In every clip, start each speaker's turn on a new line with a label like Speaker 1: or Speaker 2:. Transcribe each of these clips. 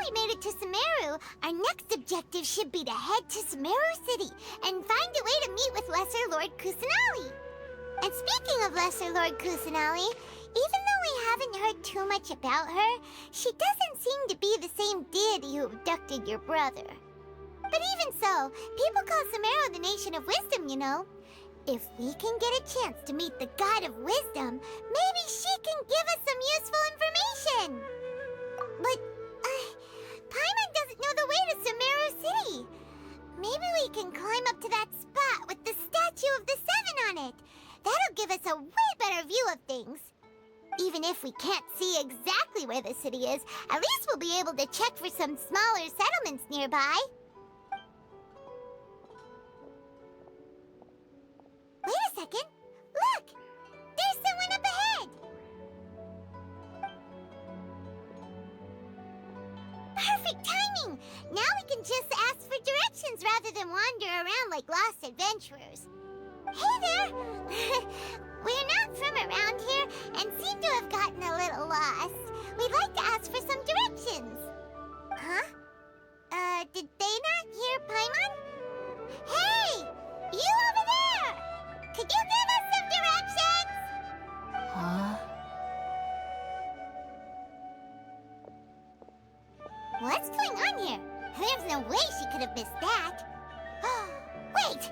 Speaker 1: we made it to Sumeru, our next objective should be to head to Sumeru City and find a way to meet with Lesser Lord Kusanali. And speaking of Lesser Lord Kusanali, even though we haven't heard too much about her, she doesn't seem to be the same deity who abducted your brother. But even so, people call Sumeru the Nation of Wisdom, you know. If we can get a chance to meet the God of Wisdom, maybe she can give us some useful information. But, Paimon doesn't know the way to Sumeru City. Maybe we can climb up to that spot with the statue of the Seven on it. That'll give us a way better view of things. Even if we can't see exactly where the city is, at least we'll be able to check for some smaller settlements nearby. Wait a second. Look! There's someone up ahead! Perfect timing! Now we can just ask for directions rather than wander around like lost adventurers. Hey there! We're not from around here and seem to have gotten a little lost. We'd like to ask for some directions. Huh? Did they not hear Paimon? Hey! You over there! Could you give us some directions?
Speaker 2: Huh?
Speaker 1: What's going on here? There's no way she could have missed that. Wait!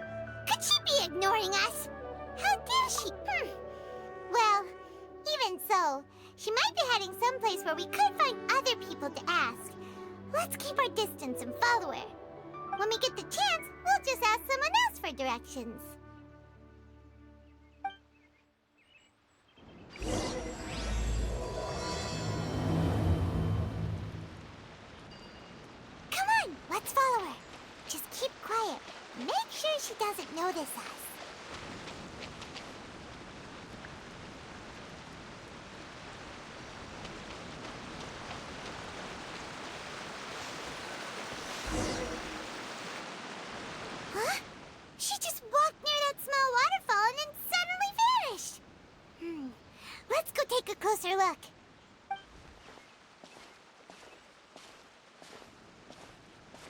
Speaker 1: Could she be ignoring us? How dare she? Well, even so, she might be heading someplace where we could find other people to ask. Let's keep our distance and follow her. When we get the chance, we'll just ask someone else for directions. Come on, let's follow her. Just keep quiet. Make sure she doesn't notice us. Huh? She just walked near that small waterfall and then suddenly vanished. Let's go take a closer look.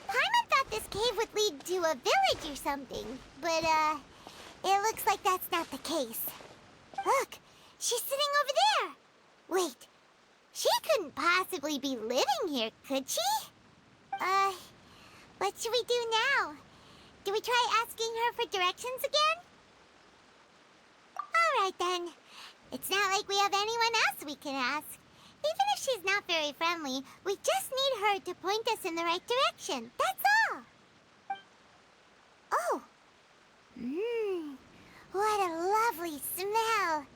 Speaker 1: Paimon thought this cave would lead to a village or something, but, it looks like that's not the case. Look, she's sitting over there. Wait, she couldn't possibly be living here, could she? What should we do now? Do we try asking her for directions again? All right, then. It's not like we have anyone else we can ask. Even if she's not very friendly, we just need her to point us in the right direction. That's all. Oh. What a lovely smell.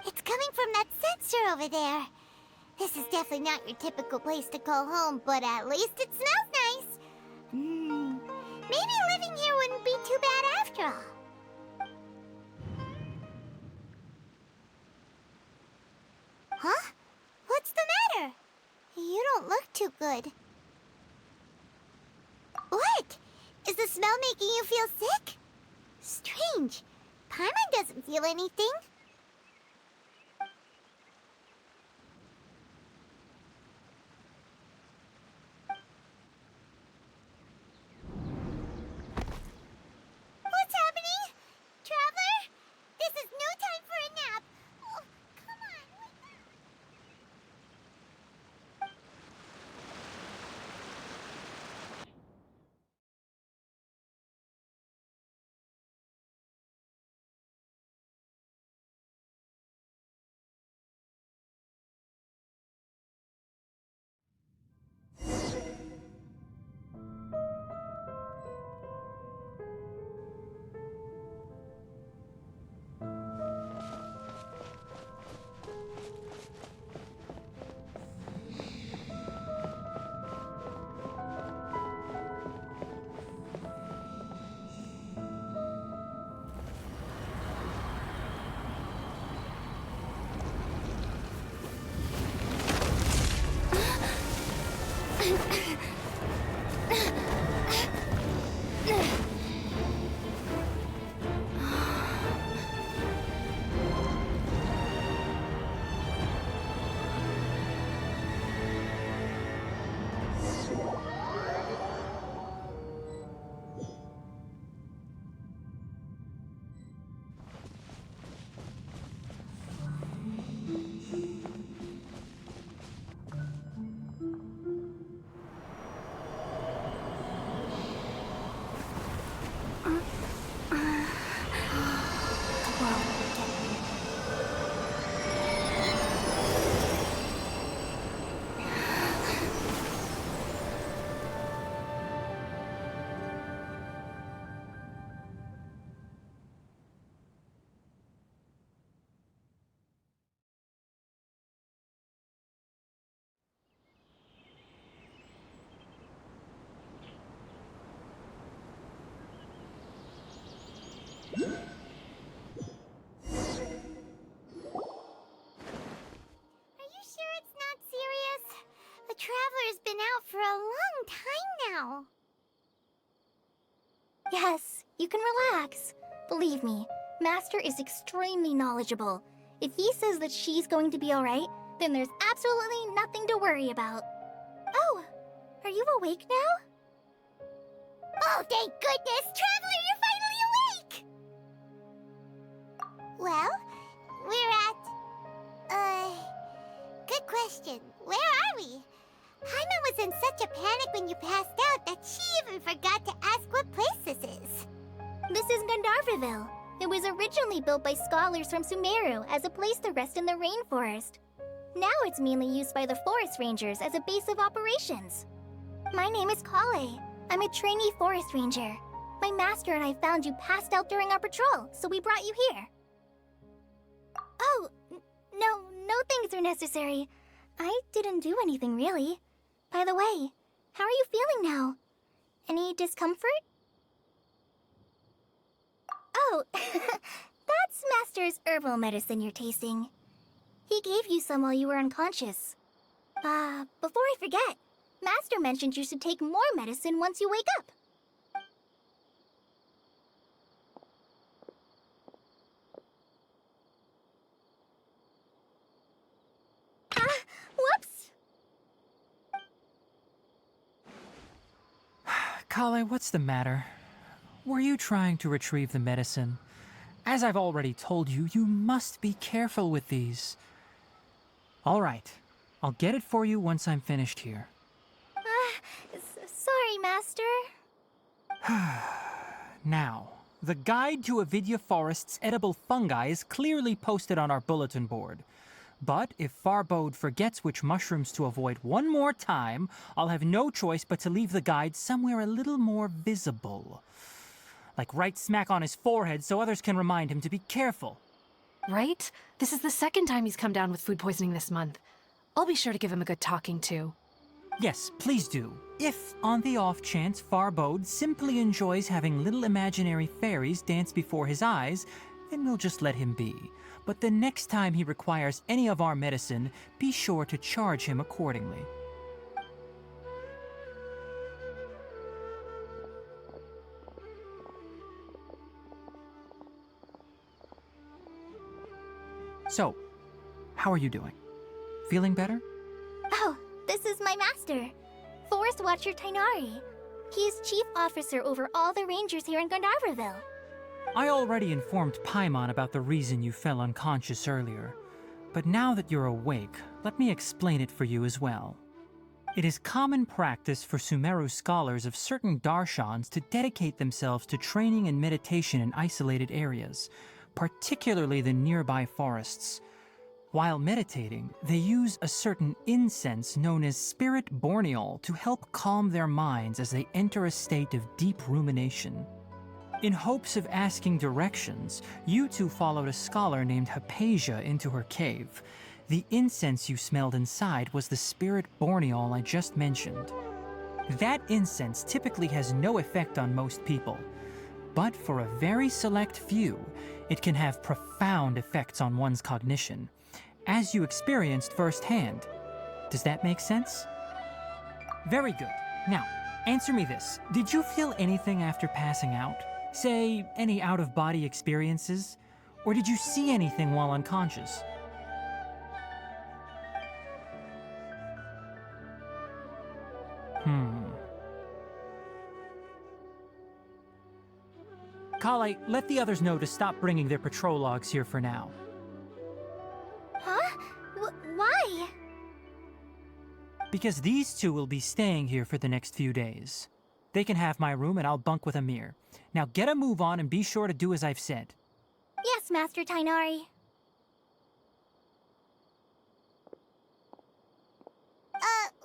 Speaker 1: It's coming from that sensor over there. This is definitely not your typical place to call home, but at least it smells nice. Maybe living here wouldn't be too bad after all. Huh? What's the matter? You don't look too good. What? Is the smell making you feel sick? Strange. Paimon doesn't feel anything. What's happening? Traveler? This is no time for a nap. Oh, come on, wake up. been out for a long time now.
Speaker 2: Yes, you can relax. Believe me, Master is extremely knowledgeable. If he says that she's going to be alright, then there's absolutely nothing to worry about. Oh, are you awake now?
Speaker 1: Oh, thank goodness! Traveler, you're finally awake! Well, we're at... Good question. Where are we? Paimon was in such a panic when you passed out that she even forgot to ask what place this is.
Speaker 2: This is Gandharvaville. It was originally built by scholars from Sumeru as a place to rest in the rainforest. Now it's mainly used by the forest rangers as a base of operations. My name is Kale. I'm a trainee forest ranger. My master and I found you passed out during our patrol, so we brought you here. Oh, no things are necessary. I didn't do anything really. By the way, how are you feeling now? Any discomfort? Oh, that's Master's herbal medicine you're tasting. He gave you some while you were unconscious. Before I forget, Master mentioned you should take more medicine once you wake up. Whoops!
Speaker 3: Kale, what's the matter? Were you trying to retrieve the medicine? As I've already told you, you must be careful with these. All right, I'll get it for you once I'm finished here.
Speaker 2: Sorry, Master.
Speaker 3: Now, the guide to Avidya Forest's edible fungi is clearly posted on our bulletin board. But if Farbode forgets which mushrooms to avoid one more time, I'll have no choice but to leave the guide somewhere a little more visible. Like right smack on his forehead so others can remind him to be careful.
Speaker 4: Right? This is the second time he's come down with food poisoning this month. I'll be sure to give him a good talking to.
Speaker 3: Yes, please do. If, on the off chance, Farbode simply enjoys having little imaginary fairies dance before his eyes, then we'll just let him be. But the next time he requires any of our medicine, be sure to charge him accordingly. So, how are you doing? Feeling better?
Speaker 2: Oh, this is my master, Forest Watcher Tainari. He's chief officer over all the rangers here in Gandharvaville.
Speaker 3: I already informed Paimon about the reason you fell unconscious earlier. But now that you're awake, let me explain it for you as well. It is common practice for Sumeru scholars of certain darshans to dedicate themselves to training and meditation in isolated areas, particularly the nearby forests. While meditating, they use a certain incense known as spirit borneol to help calm their minds as they enter a state of deep rumination. In hopes of asking directions, you two followed a scholar named Hypatia into her cave. The incense you smelled inside was the spirit borneol I just mentioned. That incense typically has no effect on most people, but for a very select few, it can have profound effects on one's cognition, as you experienced firsthand. Does that make sense? Very good. Now, answer me this. Did you feel anything after passing out? Say, any out-of-body experiences? Or did you see anything while unconscious? Kale, let the others know to stop bringing their patrol logs here for now.
Speaker 2: Huh? Why?
Speaker 3: Because these two will be staying here for the next few days. They can have my room and I'll bunk with Amir. Now get a move on and be sure to do as I've said.
Speaker 2: Yes, Master Tainari.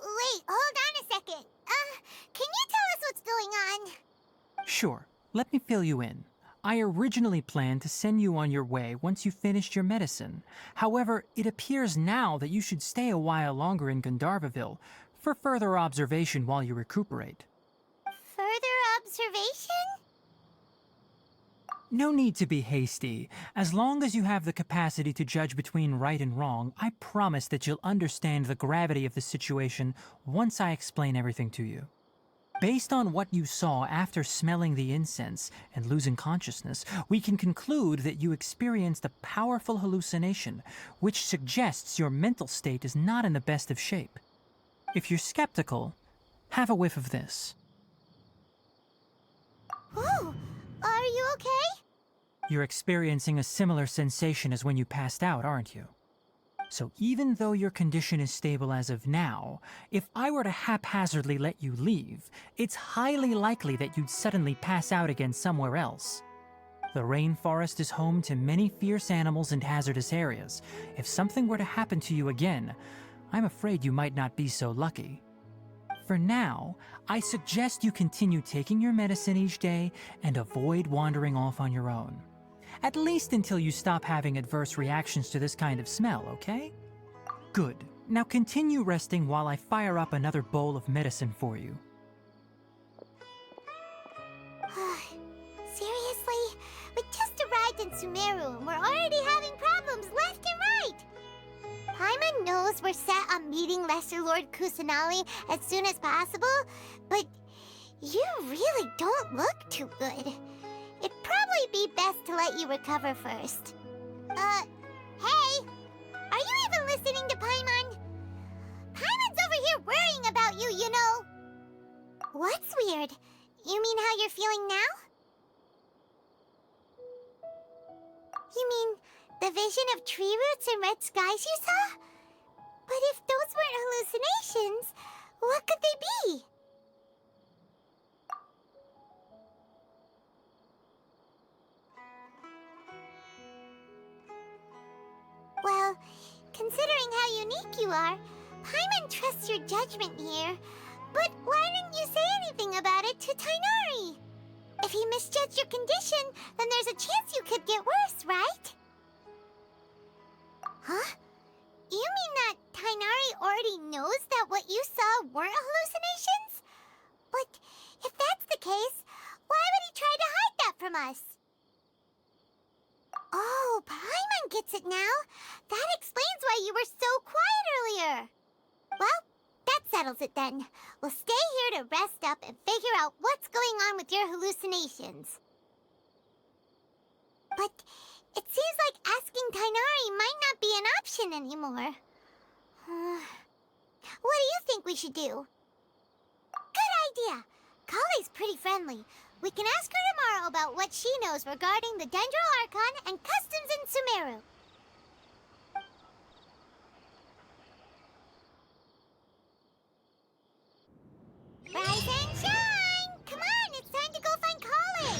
Speaker 1: Wait, hold on a second. Can you tell us what's going on?
Speaker 3: Sure, let me fill you in. I originally planned to send you on your way once you finished your medicine. However, it appears now that you should stay a while longer in Gandharvaville for further observation while you recuperate.
Speaker 1: Further observation?
Speaker 3: No need to be hasty. As long as you have the capacity to judge between right and wrong, I promise that you'll understand the gravity of the situation once I explain everything to you. Based on what you saw after smelling the incense and losing consciousness, we can conclude that you experienced a powerful hallucination, which suggests your mental state is not in the best of shape. If you're skeptical, have a whiff of this.
Speaker 1: Ooh, are you okay?
Speaker 3: You're experiencing a similar sensation as when you passed out, aren't you? So even though your condition is stable as of now, if I were to haphazardly let you leave, it's highly likely that you'd suddenly pass out again somewhere else. The rainforest is home to many fierce animals and hazardous areas. If something were to happen to you again, I'm afraid you might not be so lucky. For now, I suggest you continue taking your medicine each day and avoid wandering off on your own. At least until you stop having adverse reactions to this kind of smell, okay? Good. Now continue resting while I fire up another bowl of medicine for you.
Speaker 1: Seriously? We just arrived in Sumeru and we're already having problems left and right! Paimon knows we're set on meeting Lesser Lord Kusanali as soon as possible, but you really don't look too good. It'd probably be best to let you recover first. Hey! Are you even listening to Paimon? Paimon's over here worrying about you, you know! What's weird? You mean how you're feeling now? You mean the vision of tree roots and red skies you saw? But if those weren't hallucinations, what could they be? Well, considering how unique you are, Paimon trusts your judgment here. But why didn't you say anything about it to Tighnari? If he misjudged your condition, then there's a chance you could get worse, right? Huh? You mean that Tighnari already knows that what you saw weren't hallucinations? But if that's the case, why would he try to hide that from us? Oh, Paimon gets it now. That explains why you were so quiet earlier. Well, that settles it then. We'll stay here to rest up and figure out what's going on with your hallucinations. But it seems like asking Tighnari might not be an option anymore. What do you think we should do? Good idea. Kale's pretty friendly. We can ask her tomorrow about what she knows regarding the Dendro Archon and customs in Sumeru. Rise and shine! Come on, it's time to go find Kale!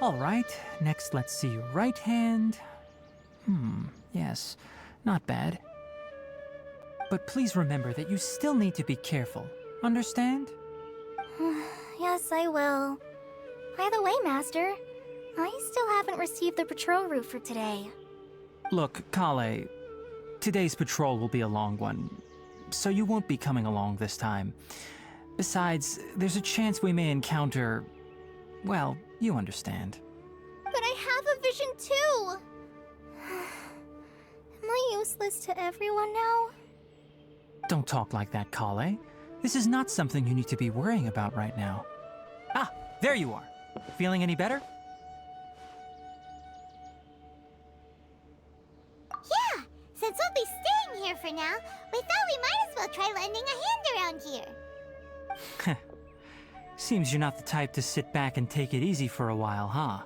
Speaker 3: All right, next let's see right hand. Yes, not bad. But please remember that you still need to be careful. Understand?
Speaker 2: Yes, I will. By the way, Master, I still haven't received the patrol route for today.
Speaker 3: Look, Kale, today's patrol will be a long one, so you won't be coming along this time. Besides, there's a chance we may encounter... well, you understand.
Speaker 2: But I have a vision too! Am I useless to everyone now?
Speaker 3: Don't talk like that, Kale. This is not something you need to be worrying about right now. Ah, there you are. Feeling any better?
Speaker 1: Yeah, since we'll be staying here for now, we thought we might as well try lending a hand around here.
Speaker 3: Seems you're not the type to sit back and take it easy for a while, huh?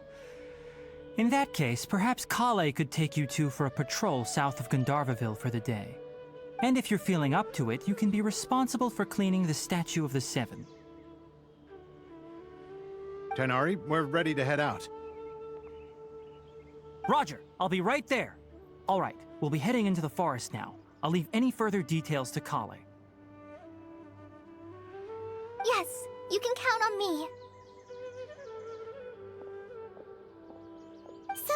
Speaker 3: In that case, perhaps Kale could take you two for a patrol south of Gandharvaville for the day. And if you're feeling up to it, you can be responsible for cleaning the Statue of the Seven.
Speaker 5: Tighnari, we're ready to head out.
Speaker 3: Roger, I'll be right there. All right, we'll be heading into the forest now. I'll leave any further details to Kale.
Speaker 2: Yes, you can count on me.
Speaker 1: So,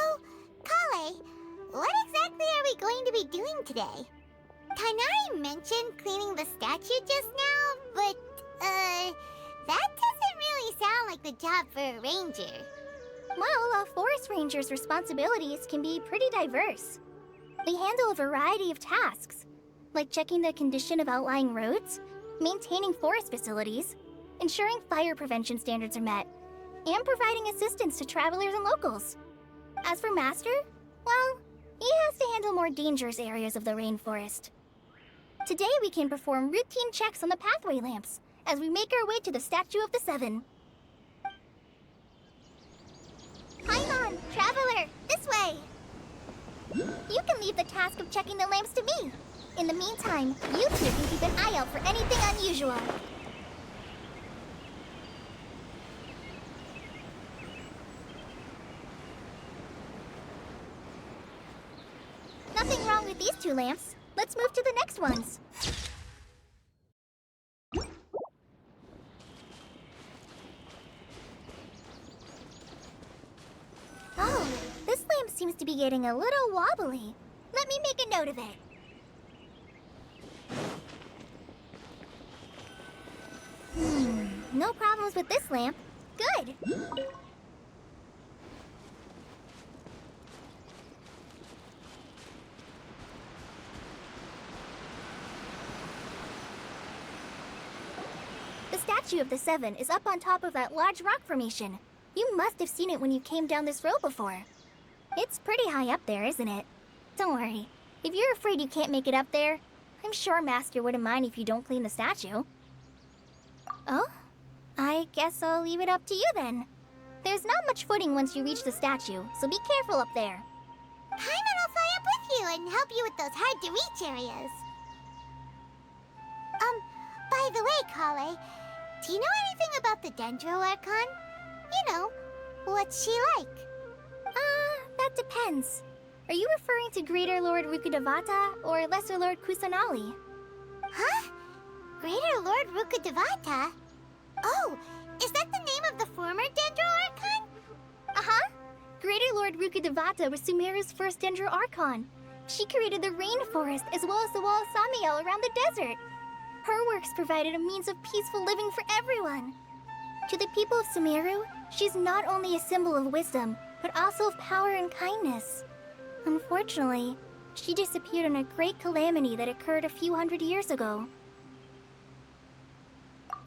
Speaker 1: Kale, what exactly are we we going to be doing today? Tainari mentioned cleaning the statue just now, but, that doesn't really sound like the job for a ranger.
Speaker 2: Well, a forest ranger's responsibilities can be pretty diverse. They handle a variety of tasks, like checking the condition of outlying roads, maintaining forest facilities, ensuring fire prevention standards are met, and providing assistance to travelers and locals. As for Master, well, he has to handle more dangerous areas of the rainforest. Today we can perform routine checks on the pathway lamps as we make our way to the Statue of the Seven. Paimon, traveler, this way! You can leave the task of checking the lamps to me. In the meantime, you two can keep an eye out for anything unusual. Nothing wrong with these two lamps. Let's move to the next ones. Oh, this lamp seems to be getting a little wobbly. Let me make a note of it. No problems with this lamp. Good. The Statue of the Seven is up on top of that large rock formation. You must have seen it when you came down this road before. It's pretty high up there, isn't it? Don't worry. If you're afraid you can't make it up there, I'm sure Master wouldn't mind if you don't clean the statue. Oh? I guess I'll leave it up to you then. There's not much footing once you reach the statue, so be careful up there.
Speaker 1: Paimon will fly up with you and help you with those hard-to-reach areas. By the way, Kale, do you know anything about the Dendro Archon? You know, what's she like?
Speaker 2: That depends. Are you referring to Greater Lord Rukkhadevata or Lesser Lord Kusanali?
Speaker 1: Huh? Greater Lord Rukkhadevata? Oh, is that the name of the former Dendro Archon?
Speaker 2: Uh-huh. Greater Lord Rukkhadevata was Sumeru's first Dendro Archon. She created the rainforest as well as the wall of Samiel around the desert. Her works provided a means of peaceful living for everyone. To the people of Sumeru, she's not only a symbol of wisdom, but also of power and kindness. Unfortunately, she disappeared in a great calamity that occurred a few hundred years ago.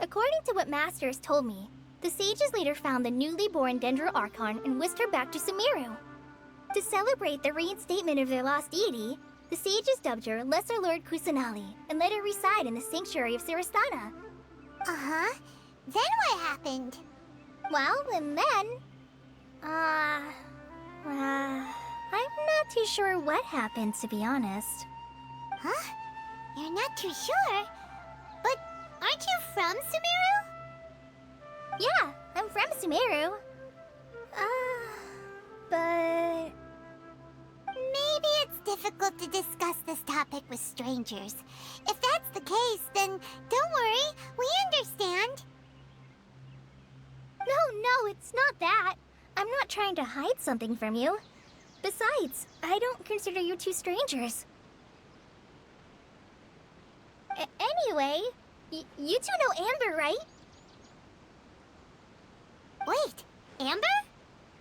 Speaker 2: According to what Master has told me, the sages later found the newly born Dendro Archon and whisked her back to Sumeru. To celebrate the reinstatement of their lost deity, the sages dubbed her Lesser Lord Kusanali and let her reside in the sanctuary of Sarastana.
Speaker 1: Uh-huh. Then what happened?
Speaker 2: Well, and then... I'm not too sure what happened, to be honest.
Speaker 1: Huh? You're not too sure? But aren't you from Sumeru?
Speaker 2: Yeah, I'm from Sumeru. But...
Speaker 1: Maybe it's difficult to discuss this topic with strangers. If that's the case, then don't worry, we understand.
Speaker 2: No, it's not that. I'm not trying to hide something from you. Besides, I don't consider you two strangers. Anyway, you two know Amber, right?
Speaker 1: Wait, Amber?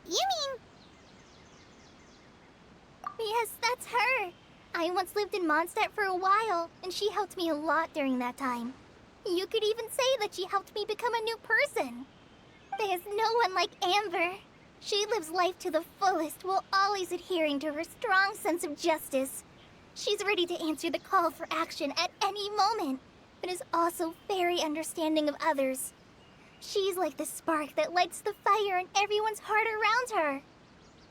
Speaker 1: You mean...
Speaker 2: Yes, that's her. I once lived in Mondstadt for a while, and she helped me a lot during that time. You could even say that she helped me become a new person. There's no one like Amber. She lives life to the fullest while always adhering to her strong sense of justice. She's ready to answer the call for action at any moment, but is also very understanding of others. She's like the spark that lights the fire in everyone's heart around her.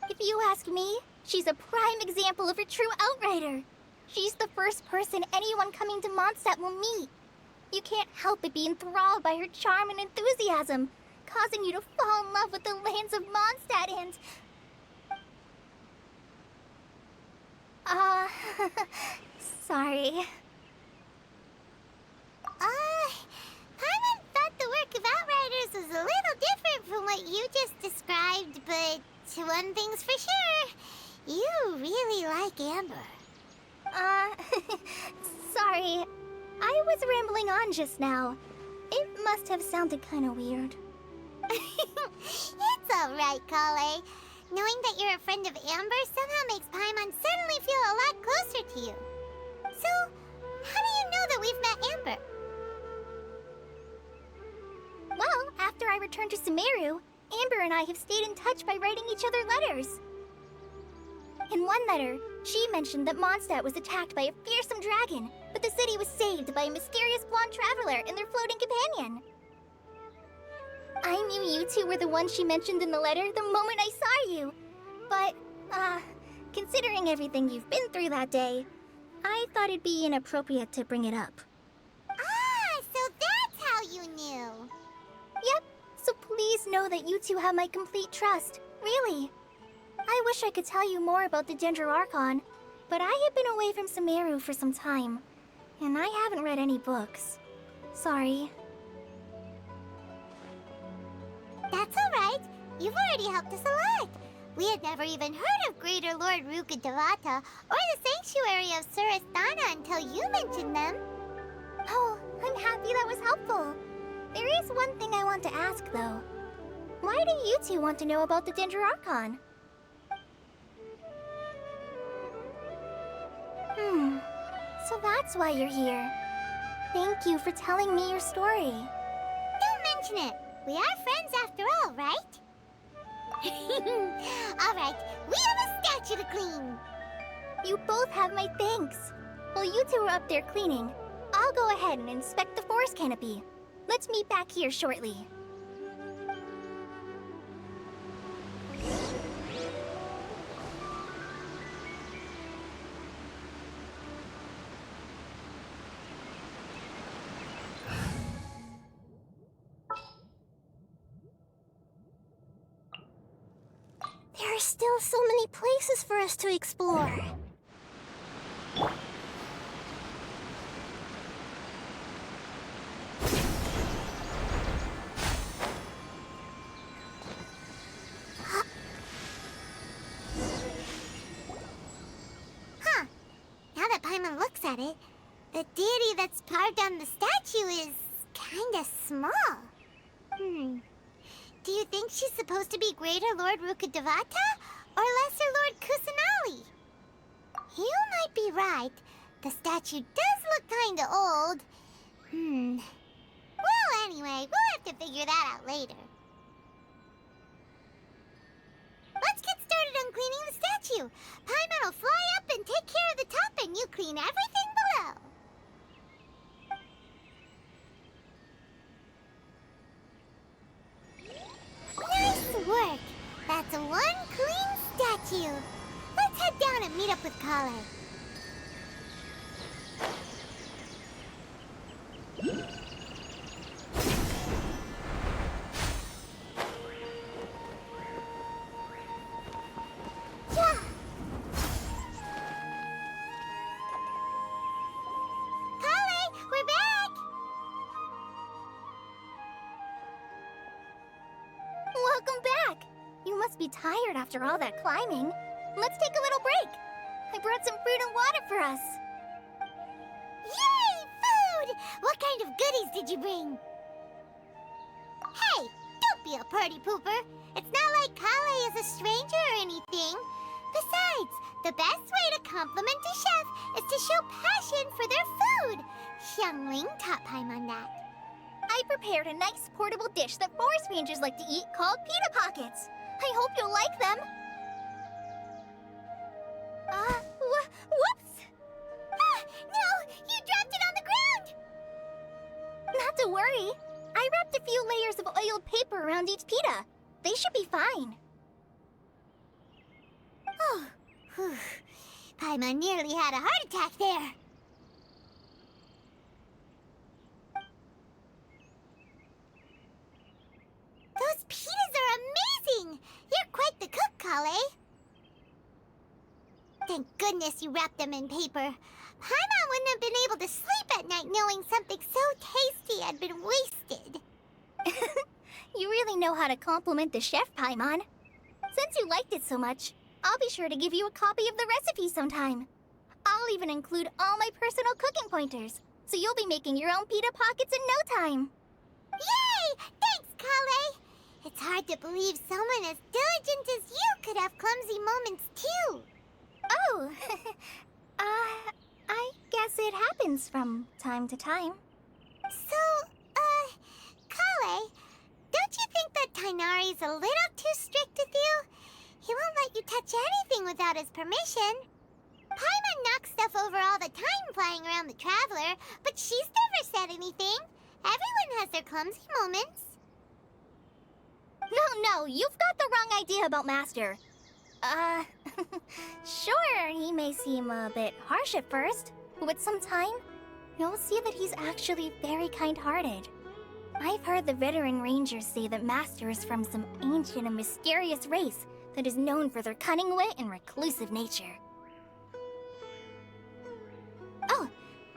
Speaker 2: If you ask me, she's a prime example of a true outrider. She's the first person anyone coming to Mondstadt will meet. You can't help but be enthralled by her charm and enthusiasm, causing you to fall in love with the lands of Mondstadt and... sorry.
Speaker 1: Paimon thought the work of Outriders was a little different from what you just described, but one thing's for sure, you really like Amber.
Speaker 2: Sorry. I was rambling on just now. It must have sounded kind of weird.
Speaker 1: It's alright, Kale. Knowing that you're a friend of Amber somehow makes Paimon suddenly feel a lot closer to you. So, how do you know that we've met Amber?
Speaker 2: Well, after I returned to Sumeru, Amber and I have stayed in touch by writing each other letters. In one letter, she mentioned that Mondstadt was attacked by a fearsome dragon, but the city was saved by a mysterious blonde traveler and their floating companion. I knew you two were the ones she mentioned in the letter the moment I saw you. But, considering everything you've been through that day, I thought it'd be inappropriate to bring it up.
Speaker 1: Ah, so that's how you knew.
Speaker 2: Yep, so please know that you two have my complete trust, really. I wish I could tell you more about the Dendroarchon, but I have been away from Sumeru for some time, and I haven't read any books. Sorry.
Speaker 1: That's alright. You've already helped us a lot. We had never even heard of Greater Lord Rukkhadevata or the Sanctuary of Surasthana until you mentioned them.
Speaker 2: Oh, I'm happy that was helpful. There is one thing I want to ask, though. Why do you two want to know about the Dendroarchon? So that's why you're here. Thank you for telling me your story.
Speaker 1: Don't mention it. We are friends after all, right? Alright, we have a statue to clean.
Speaker 2: You both have my thanks. While you two are up there cleaning, I'll go ahead and inspect the forest canopy. Let's meet back here shortly. There are still so many places for us to explore.
Speaker 1: Huh. Now that Paimon looks at it, the deity that's carved on the statue is kinda small. Do you think she's supposed to be Greater Lord Rukkhadevata or Lesser Lord Kusanali? You might be right. The statue does look kinda old. Well, anyway, we'll have to figure that out later. Let's get started on cleaning the statue. Paimon will fly up and take care of the top, and you clean everything below. Nice work. That's one clean statue. Let's head down and meet up with Kale. Yeah. Kale, we're back.
Speaker 2: Welcome back! You must be tired after all that climbing. Let's take a little break. I brought some fruit and water for us.
Speaker 1: Yay, food! What kind of goodies did you bring? Hey, don't be a party pooper. It's not like Kale is a stranger or anything. Besides, the best way to compliment a chef is to show passion for their food. Xiangling taught Paimon that.
Speaker 2: I prepared a nice portable dish that forest rangers like to eat called pita pockets. I hope you'll like them. Whoops!
Speaker 1: Ah, no! You dropped it on the ground!
Speaker 2: Not to worry. I wrapped a few layers of oiled paper around each pita. They should be fine.
Speaker 1: Oh, whew. Paimon nearly had a heart attack there. Those pitas are amazing! You're quite the cook, Kale. Thank goodness you wrapped them in paper. Paimon wouldn't have been able to sleep at night knowing something so tasty had been wasted.
Speaker 2: You really know how to compliment the chef, Paimon. Since you liked it so much, I'll be sure to give you a copy of the recipe sometime. I'll even include all my personal cooking pointers, so you'll be making your own pita pockets in no time.
Speaker 1: Yay! Thanks, Kale! It's hard to believe someone as diligent as you could have clumsy moments, too.
Speaker 2: Oh, I guess it happens from time to time.
Speaker 1: So, Kale, don't you think that Tainari's a little too strict with you? He won't let you touch anything without his permission. Paimon knocks stuff over all the time flying around the Traveler, but she's never said anything. Everyone has their clumsy moments.
Speaker 2: No, you've got the wrong idea about Master. Sure, he may seem a bit harsh at first, but with some time, you'll see that he's actually very kind-hearted. I've heard the veteran rangers say that Master is from some ancient and mysterious race that is known for their cunning wit and reclusive nature. Oh,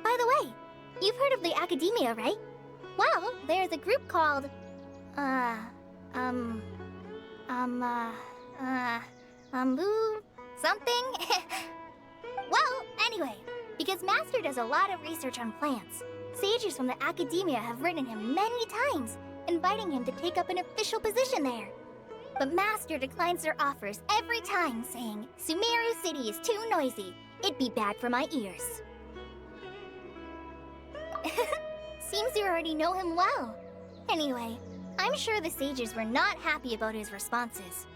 Speaker 2: by the way, you've heard of the Academia, right? Well, there's a group called, something? Well, anyway, because Master does a lot of research on plants, sages from the Academia have written him many times, inviting him to take up an official position there. But Master declines their offers every time, saying, Sumeru City is too noisy. It'd be bad for my ears. Seems you already know him well. Anyway, I'm sure the sages were not happy about his responses.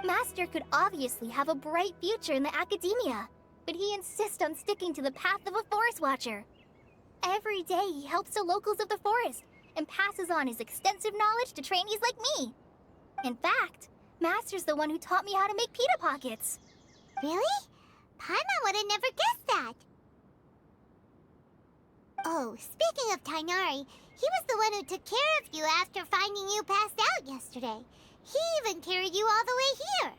Speaker 2: Master could obviously have a bright future in the Academia, but he insists on sticking to the path of a forest watcher. Every day he helps the locals of the forest and passes on his extensive knowledge to trainees like me. In fact, Master's the one who taught me how to make pita pockets.
Speaker 1: Really? Paimon would have never guessed that. Oh, speaking of Tainari, he was the one who took care of you after finding you passed out yesterday. He even carried you all the way here.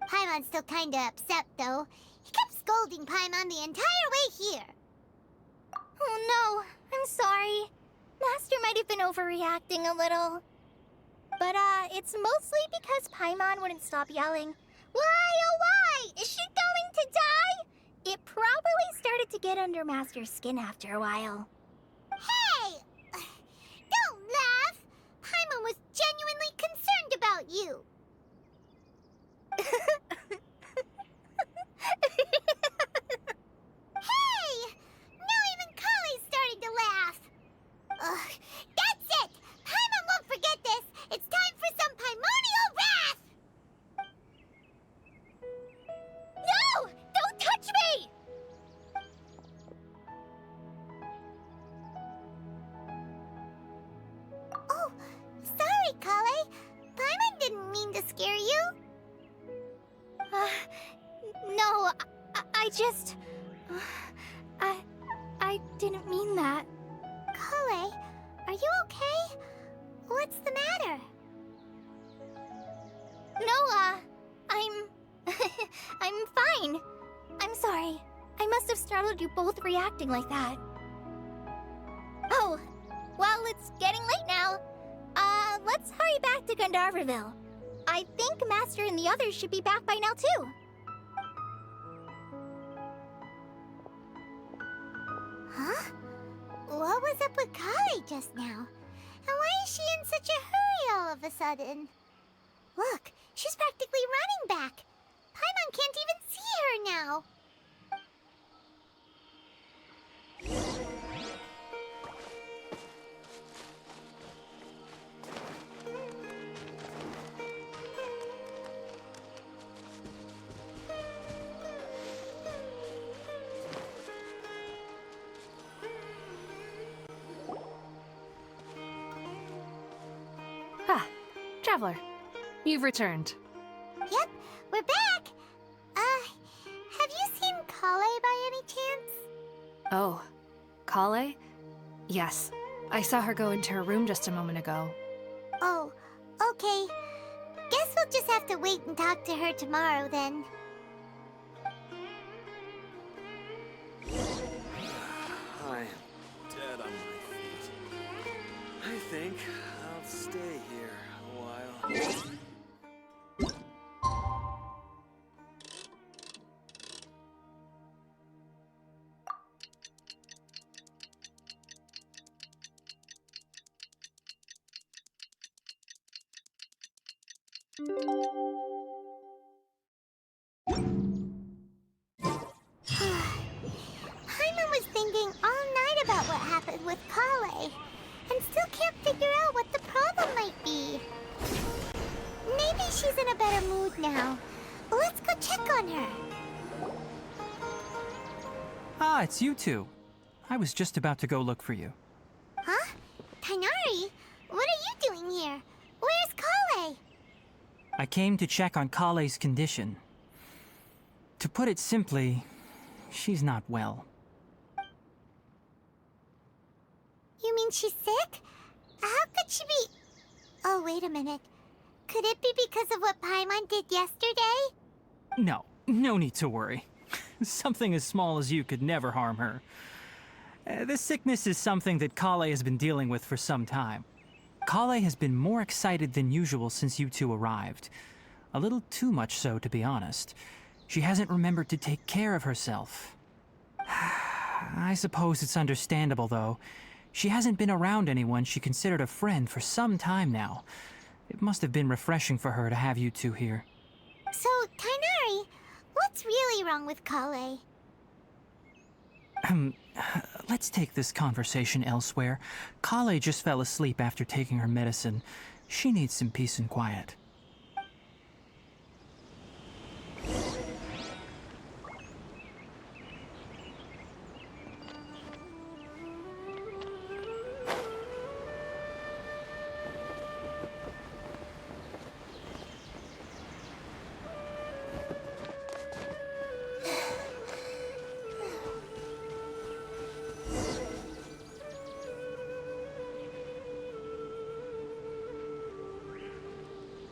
Speaker 1: Paimon's still kinda upset, though. He kept scolding Paimon the entire way here.
Speaker 2: Oh no, I'm sorry. Master might have been overreacting a little. But, it's mostly because Paimon wouldn't stop yelling, Why, oh why? Is she going to die? It probably started to get under Master's skin after a while.
Speaker 1: Hey! Don't laugh! Paimon was genuinely concerned about you. Hey! Now even Kale's starting to laugh. Ugh, that's it! Paimon won't forget this! It's time for some Paimonial wrath!
Speaker 2: No! Don't touch me!
Speaker 1: Oh, sorry, Kale. Paimon didn't mean to scare you.
Speaker 2: No, I just... I didn't mean that.
Speaker 1: Kale, are you okay? What's the matter?
Speaker 2: No, I'm... I'm fine. I'm sorry. I must have startled you both reacting like that. Oh, well, it's getting late now. Let's hurry back to Gandharville. I think Master and the others should be back by now, too.
Speaker 1: Huh? What was up with Kale just now? And why is she in such a hurry all of a sudden? Look, she's practically running back. Paimon can't even see her now.
Speaker 4: Ah, Traveler, you've returned.
Speaker 1: Yep, we're back. Have you seen Kale by any chance?
Speaker 4: Oh, Kale? Yes, I saw her go into her room just a moment ago.
Speaker 1: Oh, okay. Guess we'll just have to wait and talk to her tomorrow then.
Speaker 6: I am dead on my feet. I think I'll stay here a while.
Speaker 1: Paimon was thinking all night about what happened with Kale, and still can't figure out what the problem might be. Maybe she's in a better mood now. Let's go check on her.
Speaker 3: Ah, it's you two. I was just about to go look for you.
Speaker 1: Huh? Tighnari? What are you doing here? Where's Kale?
Speaker 3: I came to check on Kale's condition. To put it simply, she's not well.
Speaker 1: You mean she's sick? How could she be... Oh, wait a minute. Could it be because of what Paimon did yesterday?
Speaker 3: No need to worry. Something as small as you could never harm her. This sickness is something that Kale has been dealing with for some time. Kale has been more excited than usual since you two arrived. A little too much so, to be honest. She hasn't remembered to take care of herself. I suppose it's understandable, though. She hasn't been around anyone she considered a friend for some time now. It must have been refreshing for her to have you two here.
Speaker 1: So, Tighnari, what's really wrong with Kale?
Speaker 3: Let's take this conversation elsewhere. Kale just fell asleep after taking her medicine. She needs some peace and quiet.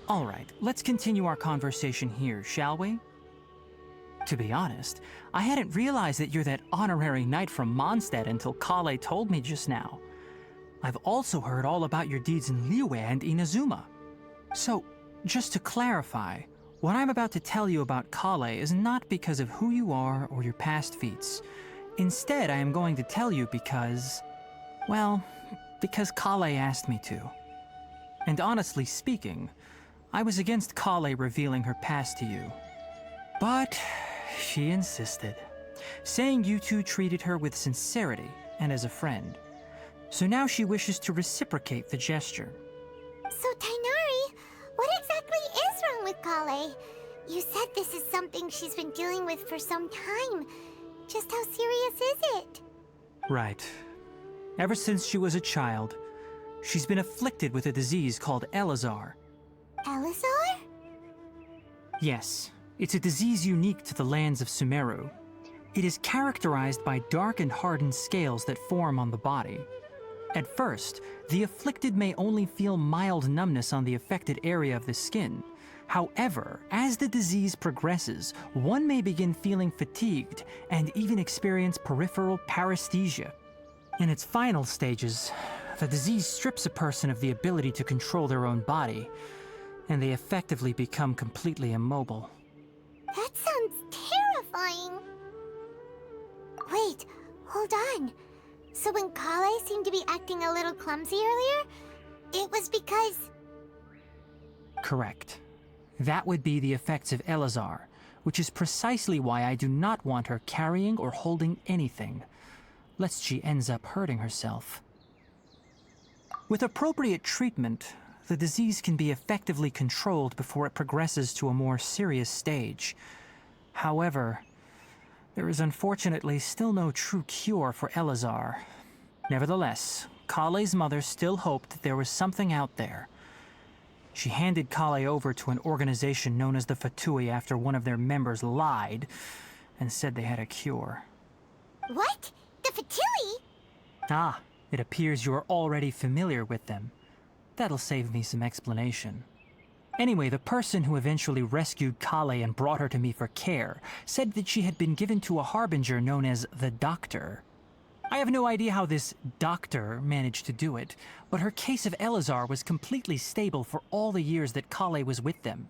Speaker 3: All right, let's continue our conversation here, shall we? To be honest, I hadn't realized that you're that honorary knight from Mondstadt until Kale told me just now. I've also heard all about your deeds in Liyue and Inazuma. So, just to clarify, what I'm about to tell you about Kale is not because of who you are or your past feats. Instead, I am going to tell you because... well, because Kale asked me to. And honestly speaking, I was against Kale revealing her past to you. But she insisted, saying you two treated her with sincerity and as a friend. So now she wishes to reciprocate the gesture.
Speaker 1: So, Tighnari, what exactly is wrong with Kale? You said this is something she's been dealing with for some time. Just how serious is it?
Speaker 3: Right. Ever since she was a child, she's been afflicted with a disease called Elazar.
Speaker 1: Elazar?
Speaker 3: Yes, it's a disease unique to the lands of Sumeru. It is characterized by dark and hardened scales that form on the body. At first, the afflicted may only feel mild numbness on the affected area of the skin. However, as the disease progresses, one may begin feeling fatigued and even experience peripheral paresthesia. In its final stages, the disease strips a person of the ability to control their own body, and they effectively become completely immobile.
Speaker 1: That sounds terrifying. Wait, hold on. So when Kale seemed to be acting a little clumsy earlier, it was because...
Speaker 3: Correct. That would be the effects of Elazar, which is precisely why I do not want her carrying or holding anything, lest she ends up hurting herself. With appropriate treatment, the disease can be effectively controlled before it progresses to a more serious stage. However, there is unfortunately still no true cure for Elazar. Nevertheless, Kale's mother still hoped that there was something out there. She handed Kale over to an organization known as the Fatui after one of their members lied and said they had a cure.
Speaker 1: What? The Fatui?
Speaker 3: Ah, it appears you are already familiar with them. That'll save me some explanation. Anyway, the person who eventually rescued Kale and brought her to me for care said that she had been given to a harbinger known as the Doctor. I have no idea how this doctor managed to do it, but her case of Elazar was completely stable for all the years that Kale was with them.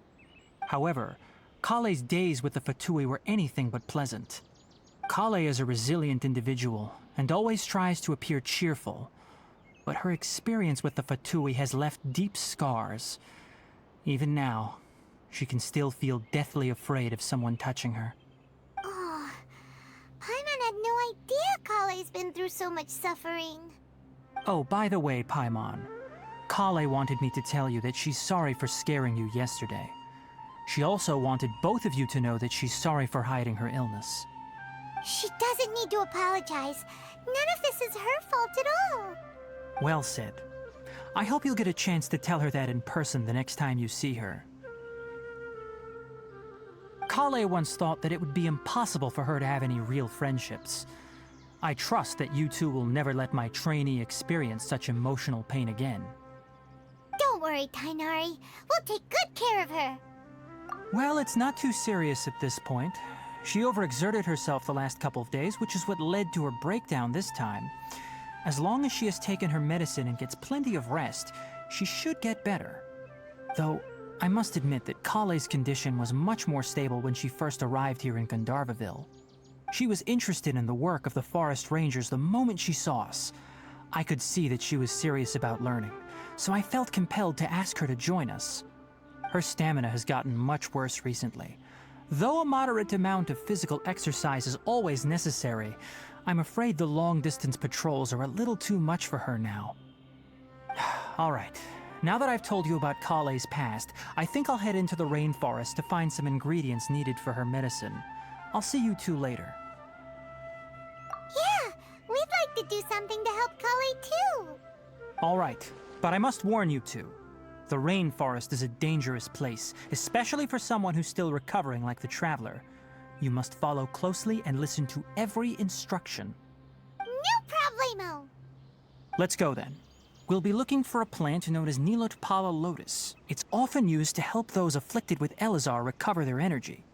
Speaker 3: However, Kale's days with the Fatui were anything but pleasant. Kale is a resilient individual and always tries to appear cheerful, but her experience with the Fatui has left deep scars. Even now, She can still feel deathly afraid of someone touching her.
Speaker 1: Oh, Paimon had no idea Kale's been through so much suffering.
Speaker 3: Oh, by the way, Paimon, Kale wanted me to tell you that she's sorry for scaring you yesterday. She also wanted both of you to know that she's sorry for hiding her illness.
Speaker 1: She doesn't need to apologize. None of this is her fault at all.
Speaker 3: Well said. I hope you'll get a chance to tell her that in person the next time you see her. Kale once thought that it would be impossible for her to have any real friendships. I trust that you two will never let my trainee experience such emotional pain again.
Speaker 1: Don't worry, Tainari. We'll take good care of her.
Speaker 3: Well, it's not too serious at this point. She overexerted herself the last couple of days, which is what led to her breakdown this time. As long as she has taken her medicine and gets plenty of rest, she should get better. Though, I must admit that Kale's condition was much more stable when she first arrived here in Gandharvaville. She was interested in the work of the forest rangers the moment she saw us. I could see that she was serious about learning, so I felt compelled to ask her to join us. Her stamina has gotten much worse recently. Though a moderate amount of physical exercise is always necessary, I'm afraid the long-distance patrols are a little too much for her now. All right, now that I've told you about Kale's past, I think I'll head into the rainforest to find some ingredients needed for her medicine. I'll see you two later.
Speaker 1: Yeah, we'd like to do something to help Kale too.
Speaker 3: All right, but I must warn you two. The rainforest is a dangerous place, especially for someone who's still recovering like the Traveler. You must follow closely and listen to every instruction.
Speaker 1: No problemo.
Speaker 3: Let's go then. We'll be looking for a plant known as Nilotpala lotus. It's often used to help those afflicted with Elazar recover their energy.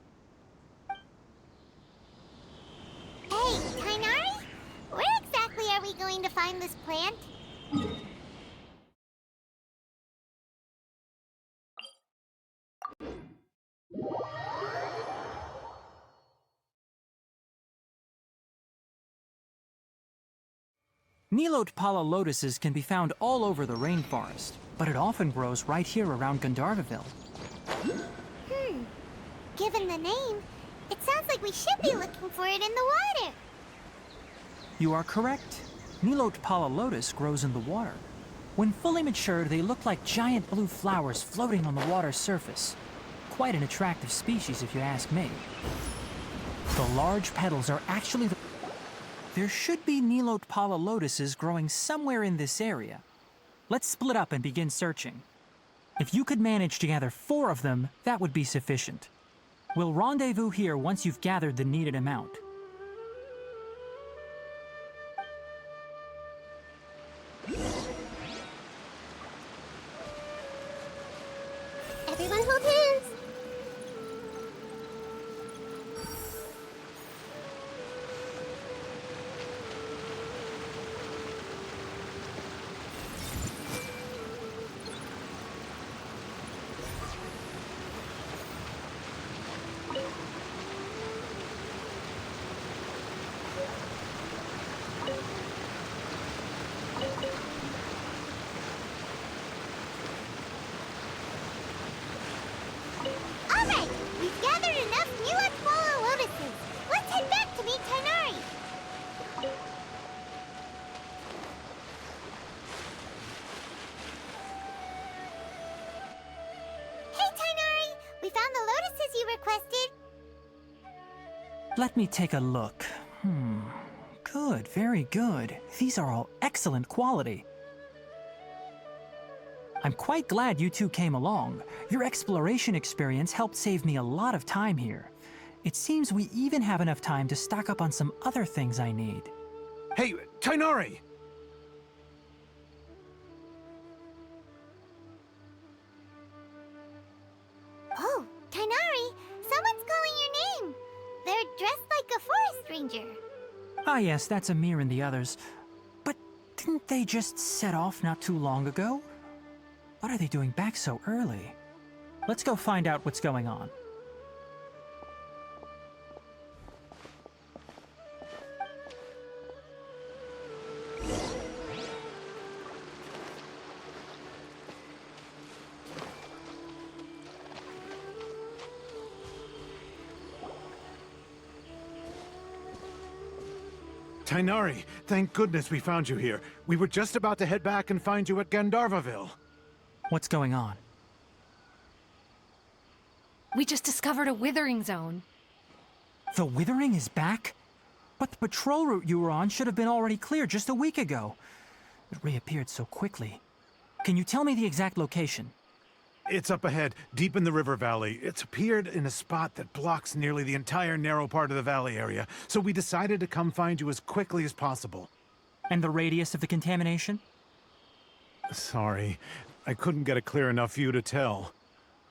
Speaker 1: Hey, Tainari? Where exactly are we going to find this plant?
Speaker 3: Nilotpala lotuses can be found all over the rainforest, but it often grows right here around Gandharvaville.
Speaker 1: Given the name, it sounds like we should be looking for it in the water.
Speaker 3: You are correct. Nilotpala lotus grows in the water. When fully matured, they look like giant blue flowers floating on the water's surface. Quite an attractive species, if you ask me. The large petals are actually the... There should be Nilotpala lotuses growing somewhere in this area. Let's split up and begin searching. If you could manage to gather 4 of them, that would be sufficient. We'll rendezvous here once you've gathered the needed amount.
Speaker 1: Everyone hold hands. All right, we've gathered enough Nilotpala lotuses. Let's head back to meet Tainari. Hey, Tainari! We found the lotuses you requested.
Speaker 3: Let me take a look. Good, very good. These are all excellent quality. I'm quite glad you two came along. Your exploration experience helped save me a lot of time here. It seems we even have enough time to stock up on some other things I need.
Speaker 5: Hey, Tainari!
Speaker 1: Oh, Tainari, someone's calling your name. They're dressed like a forest ranger.
Speaker 3: Ah yes, that's Amir and the others. But didn't they just set off not too long ago? What are they doing back so early? Let's go find out what's going on.
Speaker 5: Tainari, thank goodness we found you here. We were just about to head back and find you at Gandharvaville.
Speaker 3: What's going on?
Speaker 4: We just discovered a withering zone.
Speaker 3: The Withering is back? But the patrol route you were on should have been already cleared just a week ago. It reappeared so quickly. Can you tell me the exact location?
Speaker 5: It's up ahead, deep in the river valley. It's appeared in a spot that blocks nearly the entire narrow part of the valley area, so we decided to come find you as quickly as possible.
Speaker 3: And the radius of the contamination?
Speaker 5: Sorry, I couldn't get a clear enough view to tell.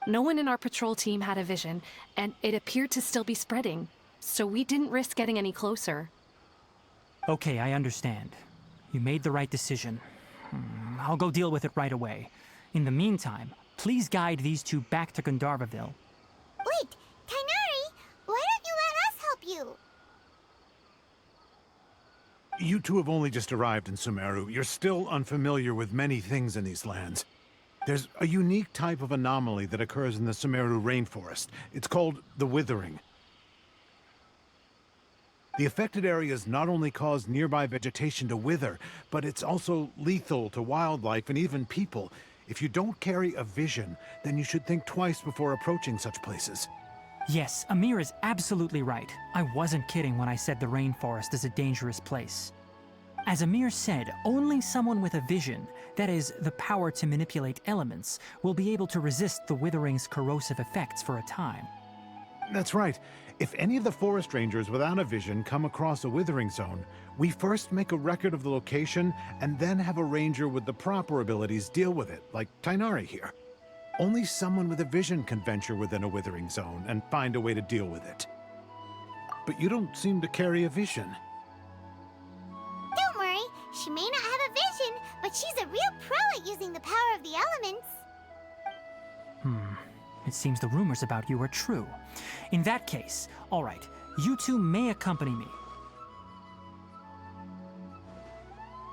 Speaker 4: No one in our patrol team had a vision, and it appeared to still be spreading. So we didn't risk getting any closer.
Speaker 3: Okay, I understand. You made the right decision. I'll go deal with it right away. In the meantime, please guide these two back to Gandharvaville.
Speaker 1: Wait, Tainari, why don't you let us help you?
Speaker 5: You two have only just arrived in Sumeru. You're still unfamiliar with many things in these lands. There's a unique type of anomaly that occurs in the Sumeru rainforest. It's called the Withering. The affected areas not only cause nearby vegetation to wither, but it's also lethal to wildlife and even people. If you don't carry a vision, then you should think twice before approaching such places.
Speaker 3: Yes, Amir is absolutely right. I wasn't kidding when I said the rainforest is a dangerous place. As Amir said, only someone with a vision, that is, the power to manipulate elements, will be able to resist the Withering's corrosive effects for a time.
Speaker 5: That's right. If any of the forest rangers without a vision come across a withering zone, we first make a record of the location and then have a ranger with the proper abilities deal with it, like Tainari here. Only someone with a vision can venture within a withering zone and find a way to deal with it. But you don't seem to carry a vision.
Speaker 1: Don't worry, she may not have a vision, but she's a real pro at using the power of the elements.
Speaker 3: It seems the rumors about you are true. In that case, all right, you two may accompany me.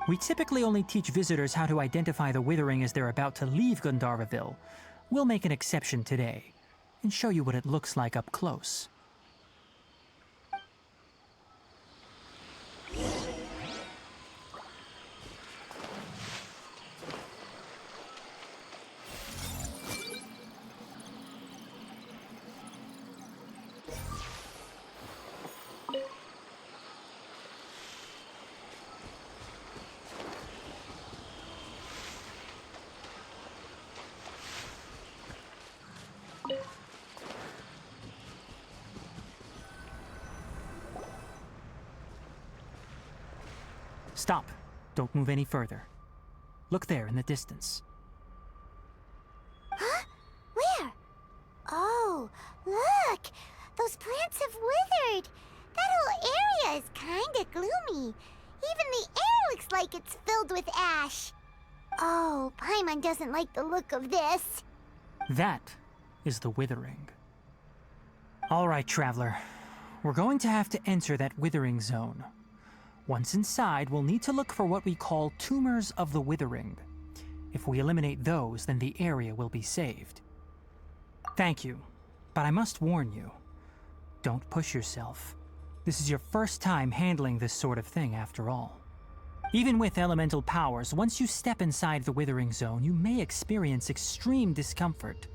Speaker 3: We typically only teach visitors how to identify the Withering as they're about to leave Gandharvaville. We'll make an exception today and show you what it looks like up close. Stop. Don't move any further. Look there in the distance.
Speaker 1: Huh? Where? Oh, look! Those plants have withered! That whole area is kinda gloomy. Even the air looks like it's filled with ash. Oh, Paimon doesn't like the look of this.
Speaker 3: That is the Withering. All right, Traveler. We're going to have to enter that Withering zone. Once inside, we'll need to look for what we call tumors of the Withering. If we eliminate those, then the area will be saved. Thank you, but I must warn you. Don't push yourself. This is your first time handling this sort of thing, after all. Even with elemental powers, once you step inside the Withering zone, you may experience extreme discomfort.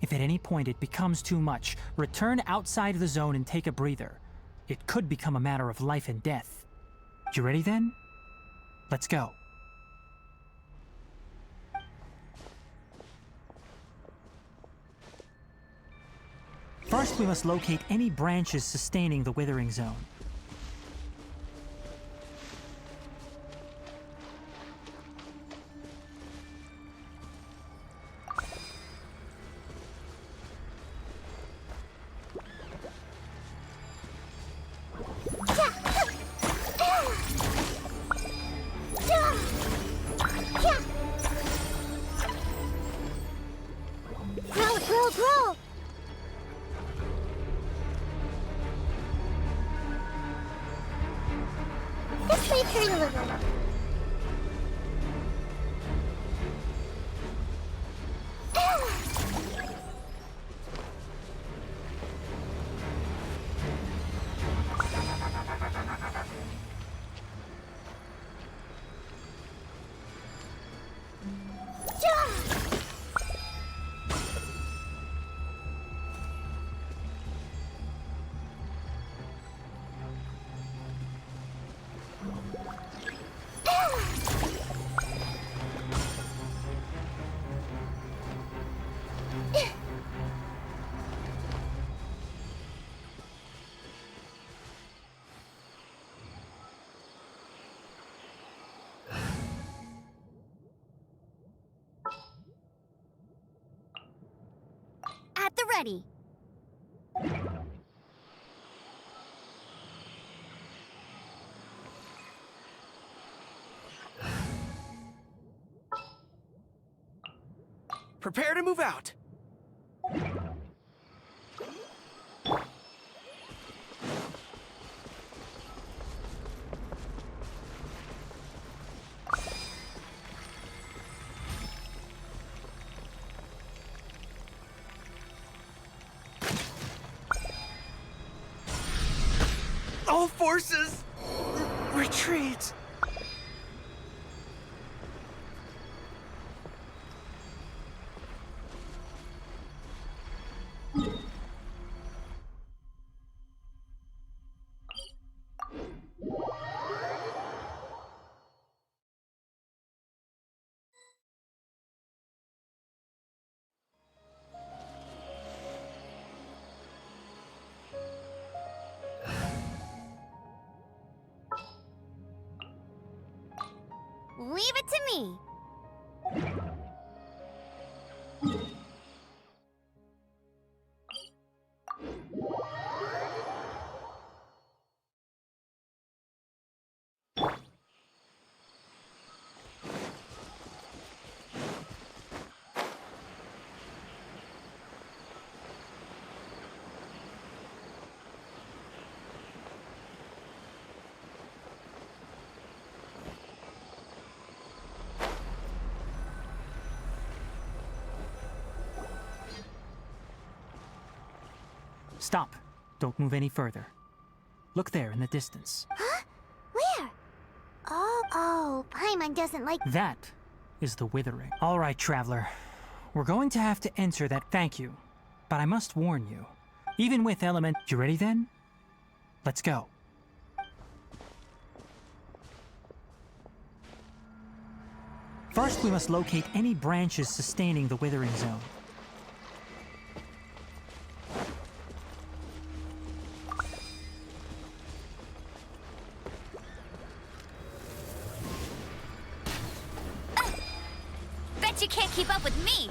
Speaker 3: If at any point it becomes too much, return outside the zone and take a breather. It could become a matter of life and death. You ready then? Let's go. First, we must locate any branches sustaining the Withering zone.
Speaker 1: Grow! This way, turn a little.
Speaker 2: ready.
Speaker 6: Prepare to move out. All forces, retreat!
Speaker 2: Leave it to me.
Speaker 3: Stop. Don't move any further. Look there in the distance.
Speaker 1: Huh? Where? Oh, Paimon doesn't like...
Speaker 3: That is the withering. All right, traveler. We're going to have to enter that thank you. But I must warn you. Even with element... You ready then? Let's go. First, we must locate any branches sustaining the withering zone.
Speaker 2: Bet you can't keep up with me.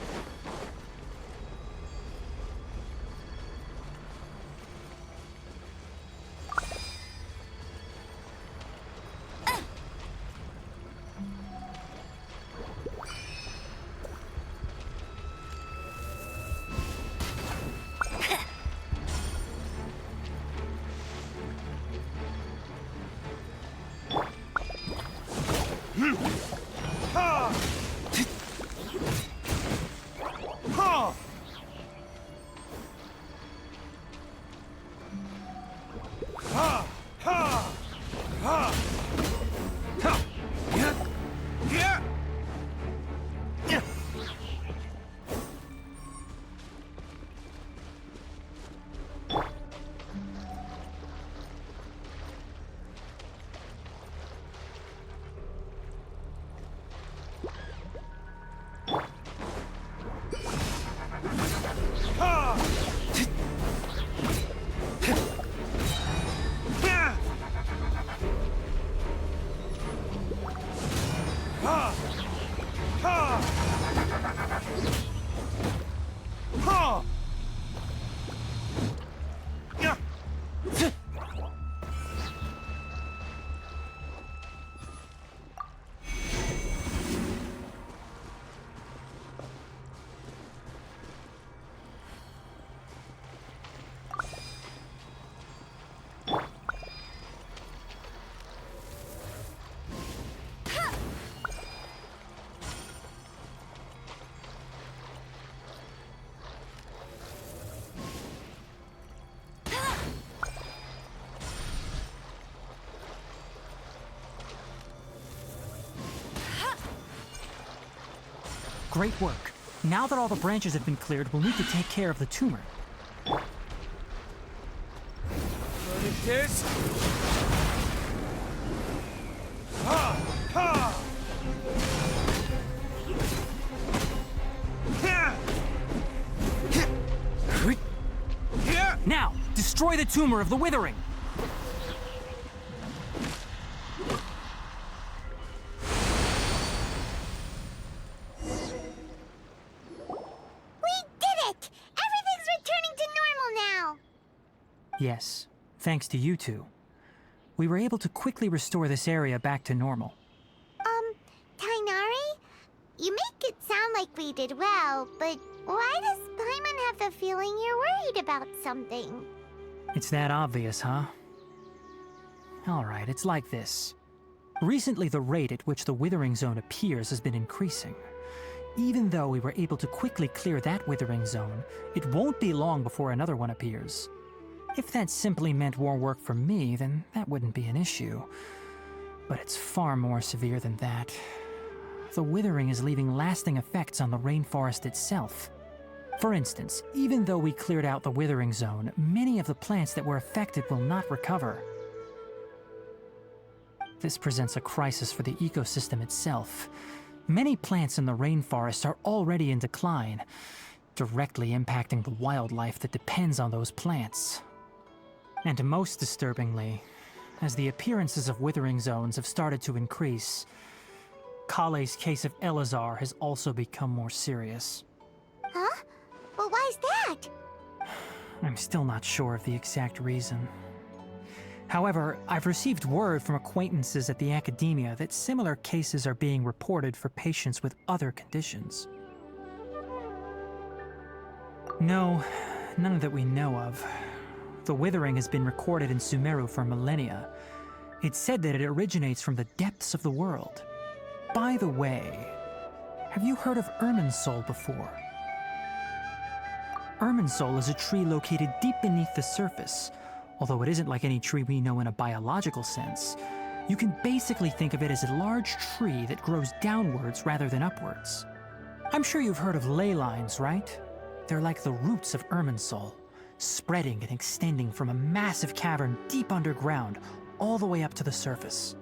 Speaker 3: Great work. Now that all the branches have been cleared, we'll need to take care of the tumor.
Speaker 6: This?
Speaker 3: Now, destroy the tumor of the withering!
Speaker 1: We did it! Everything's returning
Speaker 3: Yes, thanks to you two. We were able to quickly restore this area back to normal.
Speaker 1: Tainari? You make it sound like we did well, but why does Paimon have the feeling you're worried about something?
Speaker 3: It's that obvious, huh? Alright, it's like this. Recently, the rate at which the Withering Zone appears has been increasing. Even though we were able to quickly clear that Withering Zone, it won't be long before another one appears. If that simply meant more work for me, then that wouldn't be an issue. But it's far more severe than that. The withering is leaving lasting effects on the rainforest itself. For instance, even though we cleared out the Withering Zone, many of the plants that were affected will not recover. This presents a crisis for the ecosystem itself. Many plants in the rainforest are already in decline, directly impacting the wildlife that depends on those plants. And most disturbingly, as the appearances of withering zones have started to increase, Kale's case of Elazar has also become more serious.
Speaker 1: Huh? Well, why's that?
Speaker 3: I'm still not sure of the exact reason. However, I've received word from acquaintances at the academia that similar cases are being reported for patients with other conditions. No, none that we know of. The withering has been recorded in Sumeru for millennia. It's said that it originates from the depths of the world. By the way, have you heard of Irminsul before? Irminsul is a tree located deep beneath the surface. Although it isn't like any tree we know in a biological sense, you can basically think of it as a large tree that grows downwards rather than upwards. I'm sure you've heard of ley lines, right? They're like the roots of Irminsul, spreading and extending from a massive cavern deep underground all the way up to the surface.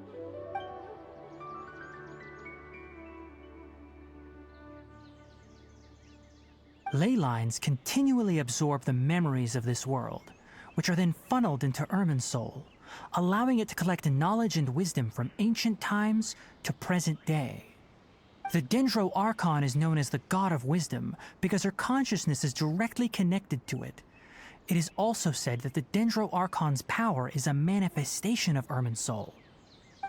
Speaker 3: Ley lines continually absorb the memories of this world, which are then funneled into Irminsul, allowing it to collect knowledge and wisdom from ancient times to present day. The Dendro Archon is known as the God of Wisdom because her consciousness is directly connected to it. It is also said that the Dendro Archon's power is a manifestation of Irminsul.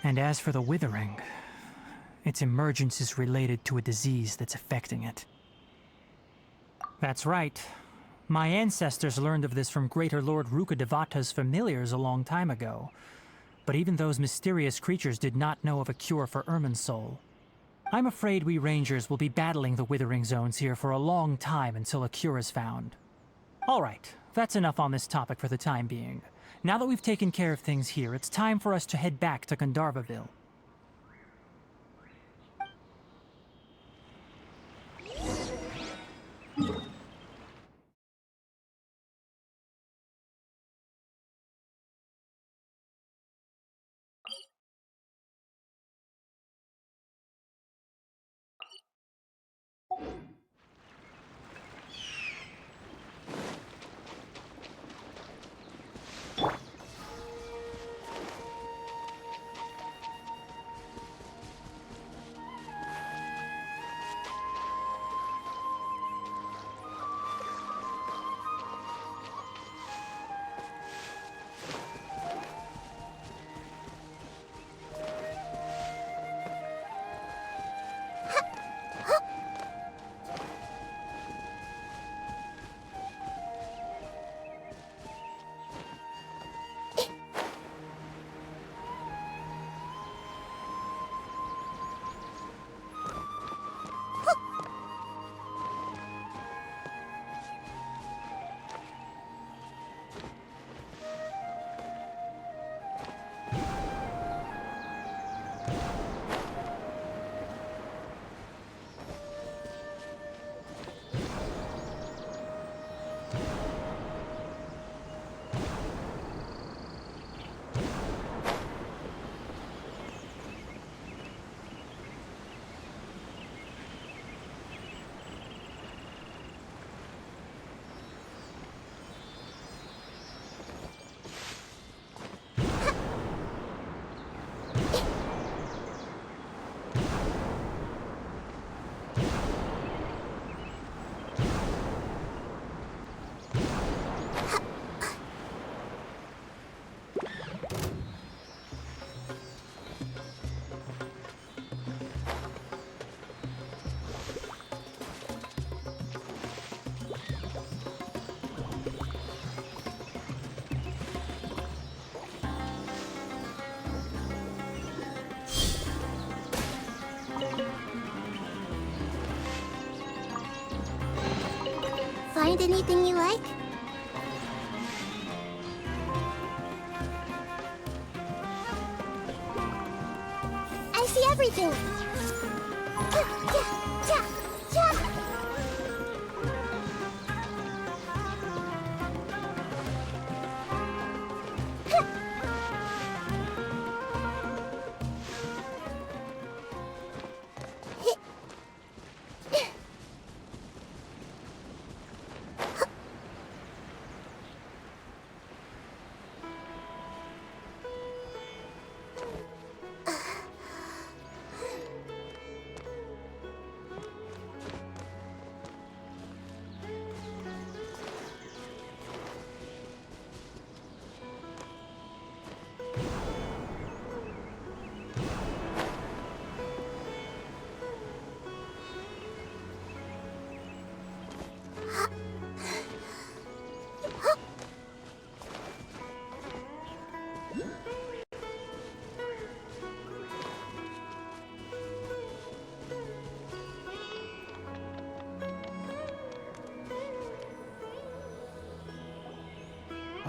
Speaker 3: And as for the Withering, its emergence is related to a disease that's affecting it. That's right. My ancestors learned of this from Greater Lord Rukkhadevata's familiars a long time ago. But even those mysterious creatures did not know of a cure for Irminsul. I'm afraid we Rangers will be battling the Withering Zones here for a long time until a cure is found. Alright, that's enough on this topic for the time being. Now that we've taken care of things here, it's time for us to head back to Gandharvaville.
Speaker 1: Find anything you like? I see everything!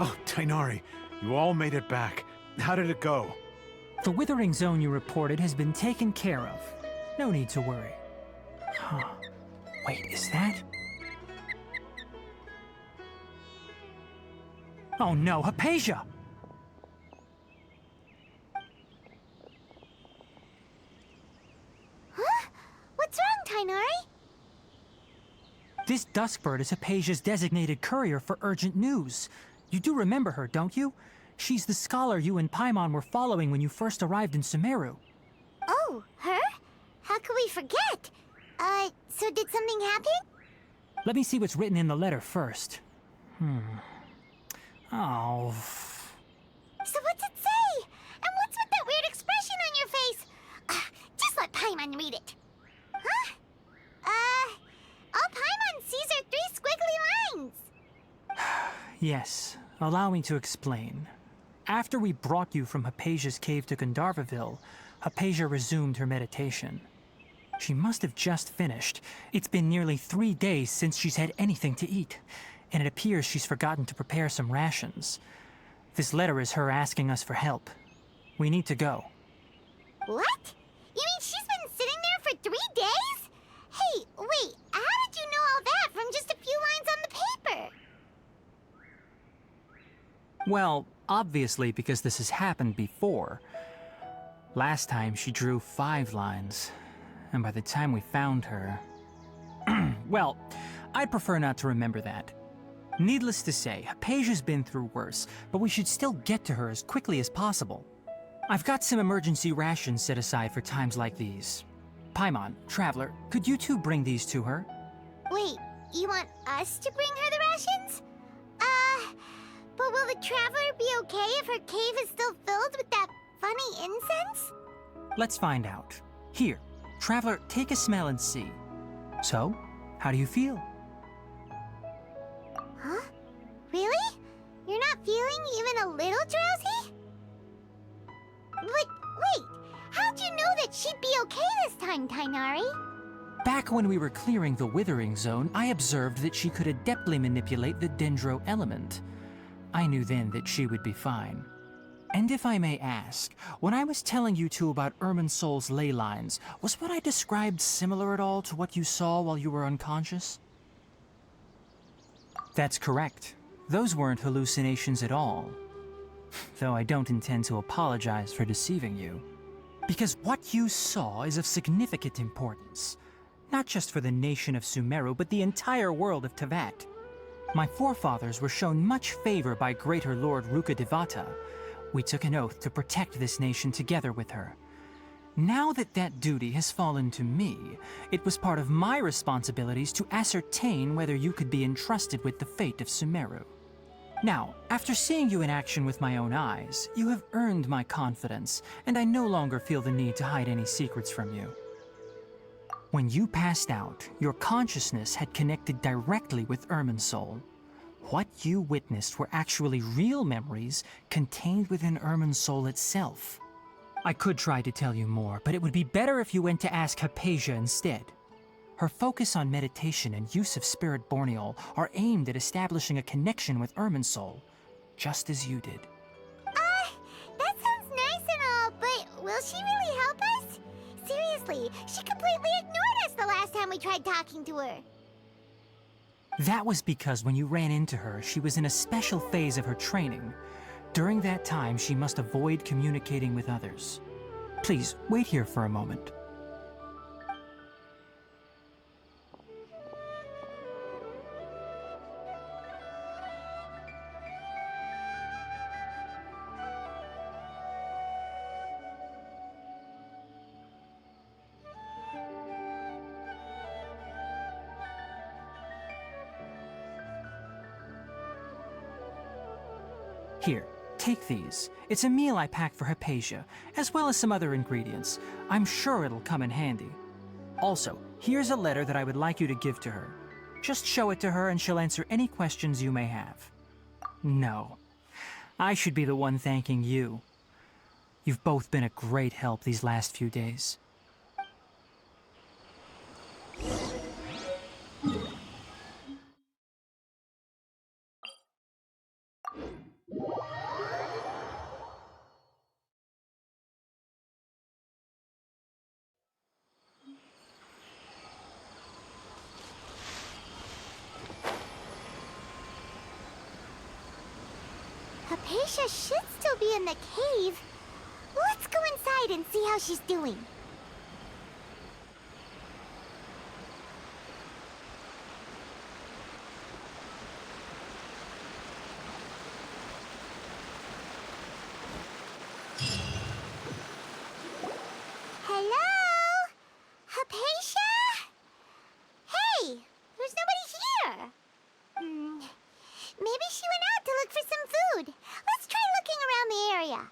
Speaker 5: Oh, Tainari, you all made it back. How did it go?
Speaker 3: The withering zone you reported has been taken care of. No need to worry. Huh. Wait, is that? Oh no, Hypatia!
Speaker 1: Huh? What's wrong, Tainari?
Speaker 3: This Duskbird is Hypatia's designated courier for urgent news. You do remember her, don't you? She's the scholar you and Paimon were following when you first arrived in Sumeru.
Speaker 1: Oh, her? How could we forget? So did something happen?
Speaker 3: Let me see what's written in the letter first. Oh.
Speaker 1: So what's it say? And what's with that weird expression on your face? Just let Paimon read it. Huh? All Paimon sees are 3 squiggly lines.
Speaker 3: Yes, allow me to explain. After we brought you from Hypatia's cave to Gandharvaville, Hypatia resumed her meditation. She must have just finished. It's been nearly 3 days since she's had anything to eat, and it appears she's forgotten to prepare some rations. This letter is her asking us for help. We need to go.
Speaker 1: What? You mean she's been sitting there for 3 days? Hey, wait, how did you know all that from just a few lines on the paper?
Speaker 3: Well, obviously because this has happened before. Last time she drew 5 lines, and by the time we found her... Well, I'd prefer not to remember that. Needless to say, Hypatia's been through worse, but we should still get to her as quickly as possible. I've got some emergency rations set aside for times like these. Paimon, Traveler, could you two bring these to her?
Speaker 1: Wait, you want us to bring her the rations? But will the Traveler be okay if her cave is still filled with that funny incense?
Speaker 3: Let's find out. Here, Traveler, take a smell and see. So, how do you feel?
Speaker 1: Huh? Really? You're not feeling even a little drowsy? But wait, how'd you know that she'd be okay this time, Tainari?
Speaker 3: Back when we were clearing the Withering Zone, I observed that she could adeptly manipulate the Dendro element. I knew then that she would be fine. And if I may ask, when I was telling you two about Irminsul's ley lines, was what I described similar at all to what you saw while you were unconscious? That's correct. Those weren't hallucinations at all. Though I don't intend to apologize for deceiving you. Because what you saw is of significant importance. Not just for the nation of Sumeru, but the entire world of Teyvat. My forefathers were shown much favor by Greater Lord Rukkhadevata. We took an oath to protect this nation together with her. Now that that duty has fallen to me, it was part of my responsibilities to ascertain whether you could be entrusted with the fate of Sumeru. Now, after seeing you in action with my own eyes, you have earned my confidence, and I no longer feel the need to hide any secrets from you. When you passed out, your consciousness had connected directly with Irminsul. What you witnessed were actually real memories contained within Irminsul itself. I could try to tell you more, but it would be better if you went to ask Hypatia instead. Her focus on meditation and use of Spirit Borneol are aimed at establishing a connection with Irminsul, just as you did.
Speaker 1: That sounds nice and all, but will she really help us? Seriously, she completely ignored us the last time we tried talking to her.
Speaker 3: That was because when you ran into her, she was in a special phase of her training. During that time, she must avoid communicating with others. Please, wait here for a moment. Here, take these. It's a meal I packed for Hypatia, as well as some other ingredients. I'm sure it'll come in handy. Also, here's a letter that I would like you to give to her. Just show it to her and she'll answer any questions you may have. No, I should be the one thanking you. You've both been a great help these last few days.
Speaker 1: Hypatia should still be in the cave. Let's go inside and see how she's doing. Hello? Hypatia? Hey, there's nobody here. Maybe she went out to look for some food. Let's try looking around the area.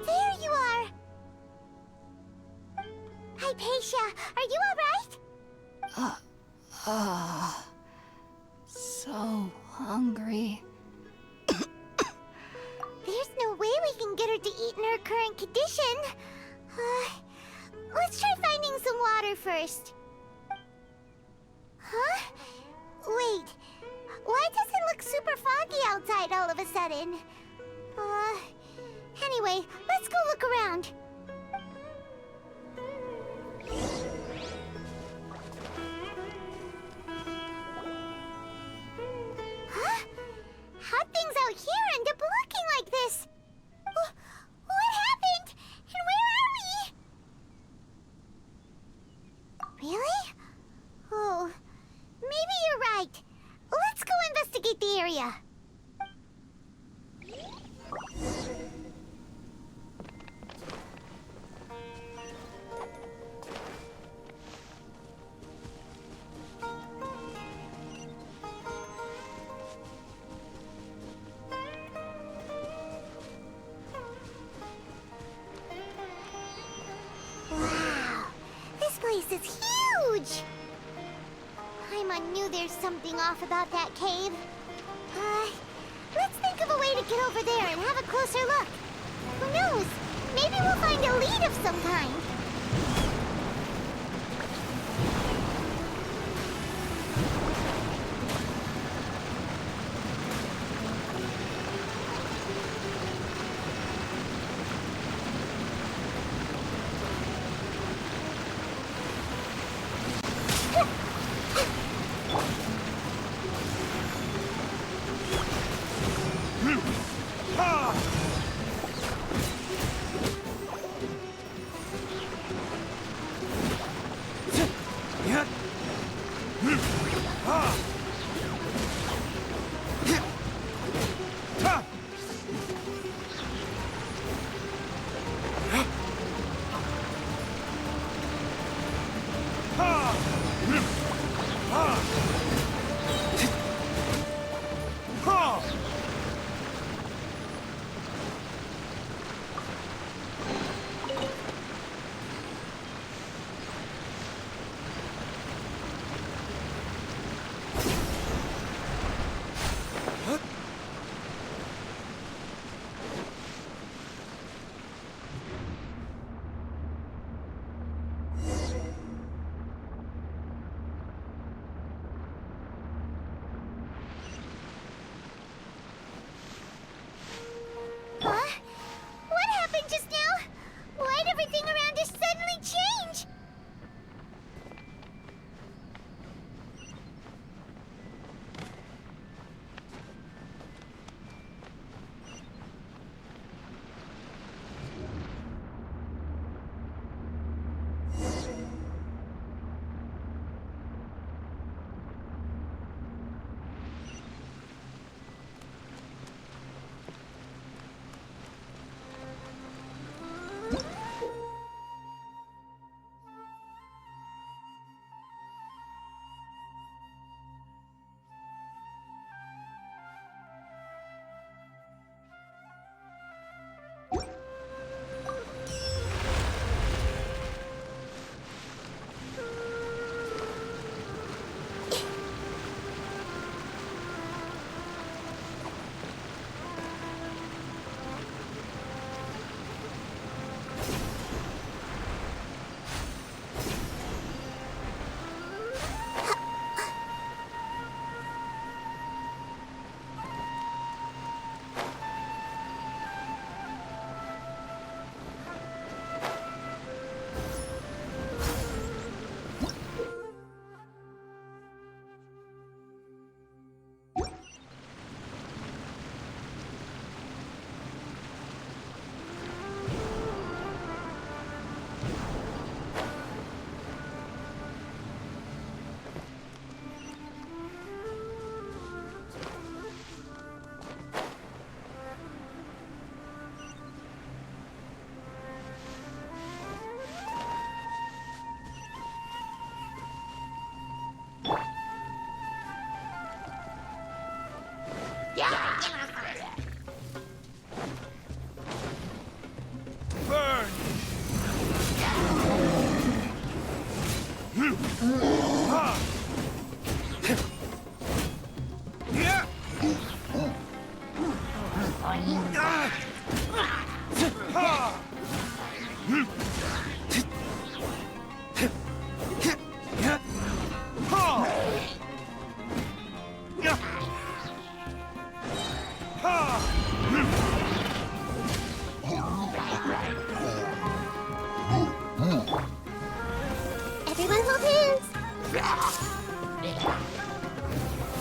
Speaker 1: There you are! Hypatia, are you alright?
Speaker 7: So hungry.
Speaker 1: There's no way we can get her to eat in her current condition. Let's try finding some water first. Huh? Wait, why does it look super foggy outside all of a sudden? Anyway, let's go look around. Huh? How'd things out here end up looking like this? What happened? And where are we? Really? Oh, maybe you're right. Let's go investigate the area. Wow, this place is huge! Paimon knew there's something off about that cave. Let's think of a way to get over there and have a closer look. Who knows? Maybe we'll find a lead of some kind.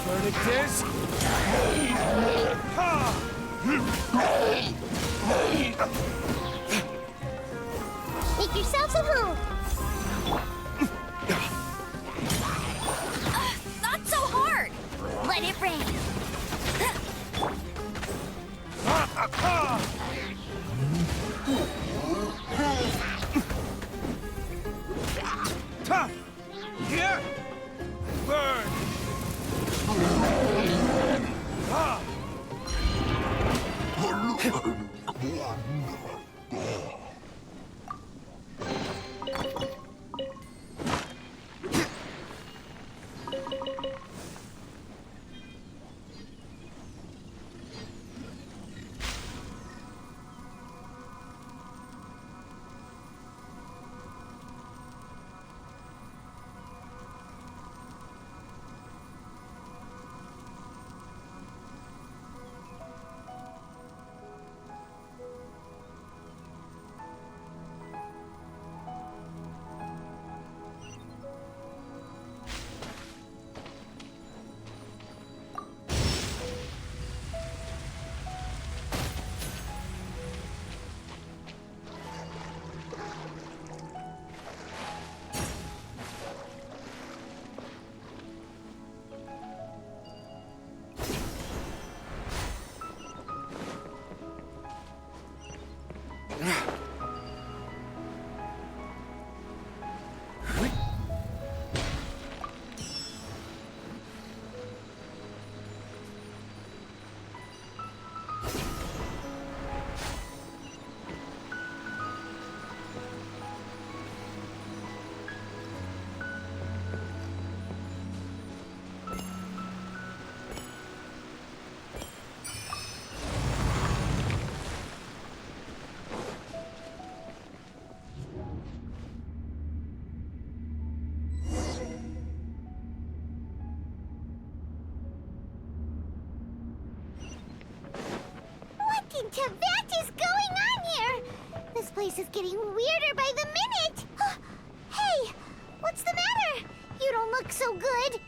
Speaker 6: Verdict is...
Speaker 2: Make yourselves at home.
Speaker 8: Not so hard!
Speaker 2: Let it rain.
Speaker 6: Here! Burn!
Speaker 1: What in Tibet is going on here? This place is getting weirder by the minute. Hey, what's the matter? You don't look so good.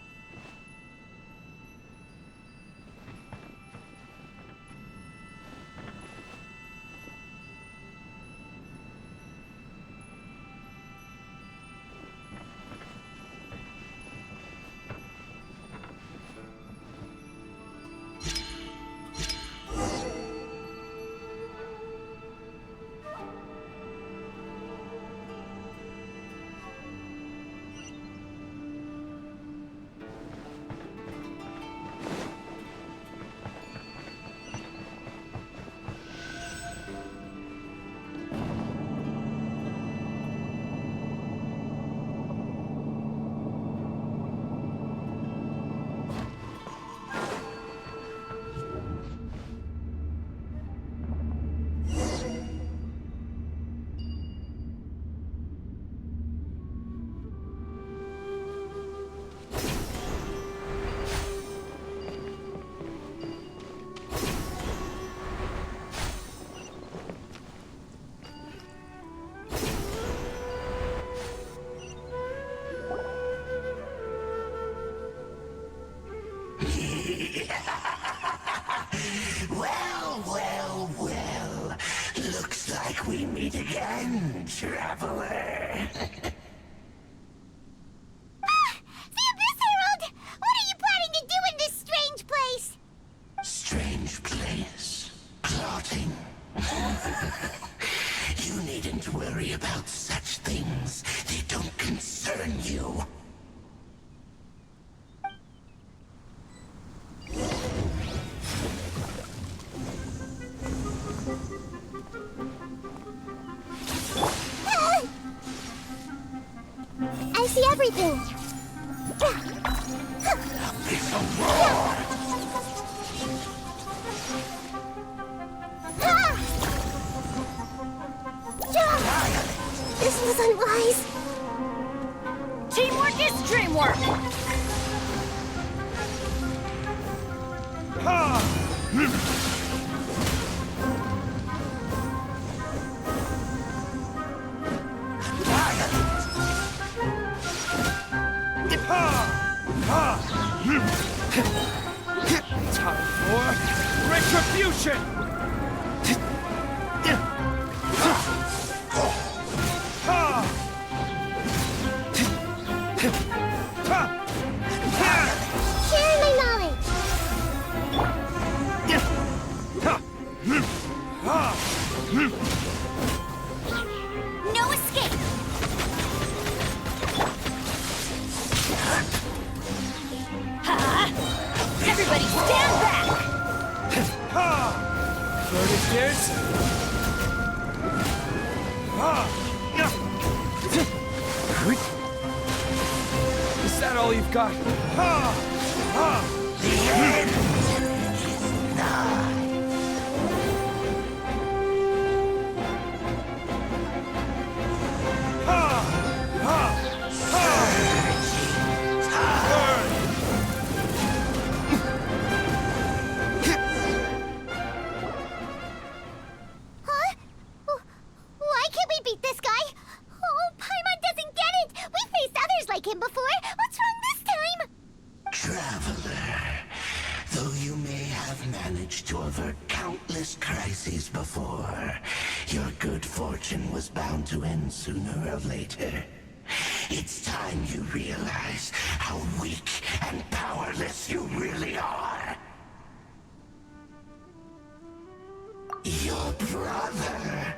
Speaker 9: Well. Looks like we meet again, traveler.
Speaker 1: The Abyss Herald! What are you planning to do in this strange place?
Speaker 9: Strange place. Plotting. You needn't worry about such things. They don't concern you.
Speaker 1: I see everything.
Speaker 9: It's a roar!
Speaker 1: This was unwise.
Speaker 8: Teamwork is dreamwork!
Speaker 6: Shit!
Speaker 1: Share my knowledge.
Speaker 8: No escape! Everybody stand back!
Speaker 6: Burning stairs? Is that all you've got?
Speaker 9: The end is nigh.
Speaker 1: Huh? Why can't we beat this guy? Oh, Paimon doesn't get it! We faced others like him before! What's wrong this time?
Speaker 9: Traveler, though you may have managed to avert countless crises before, your good fortune was bound to end sooner or later. It's time you realize how weak and powerless you really are. Your brother.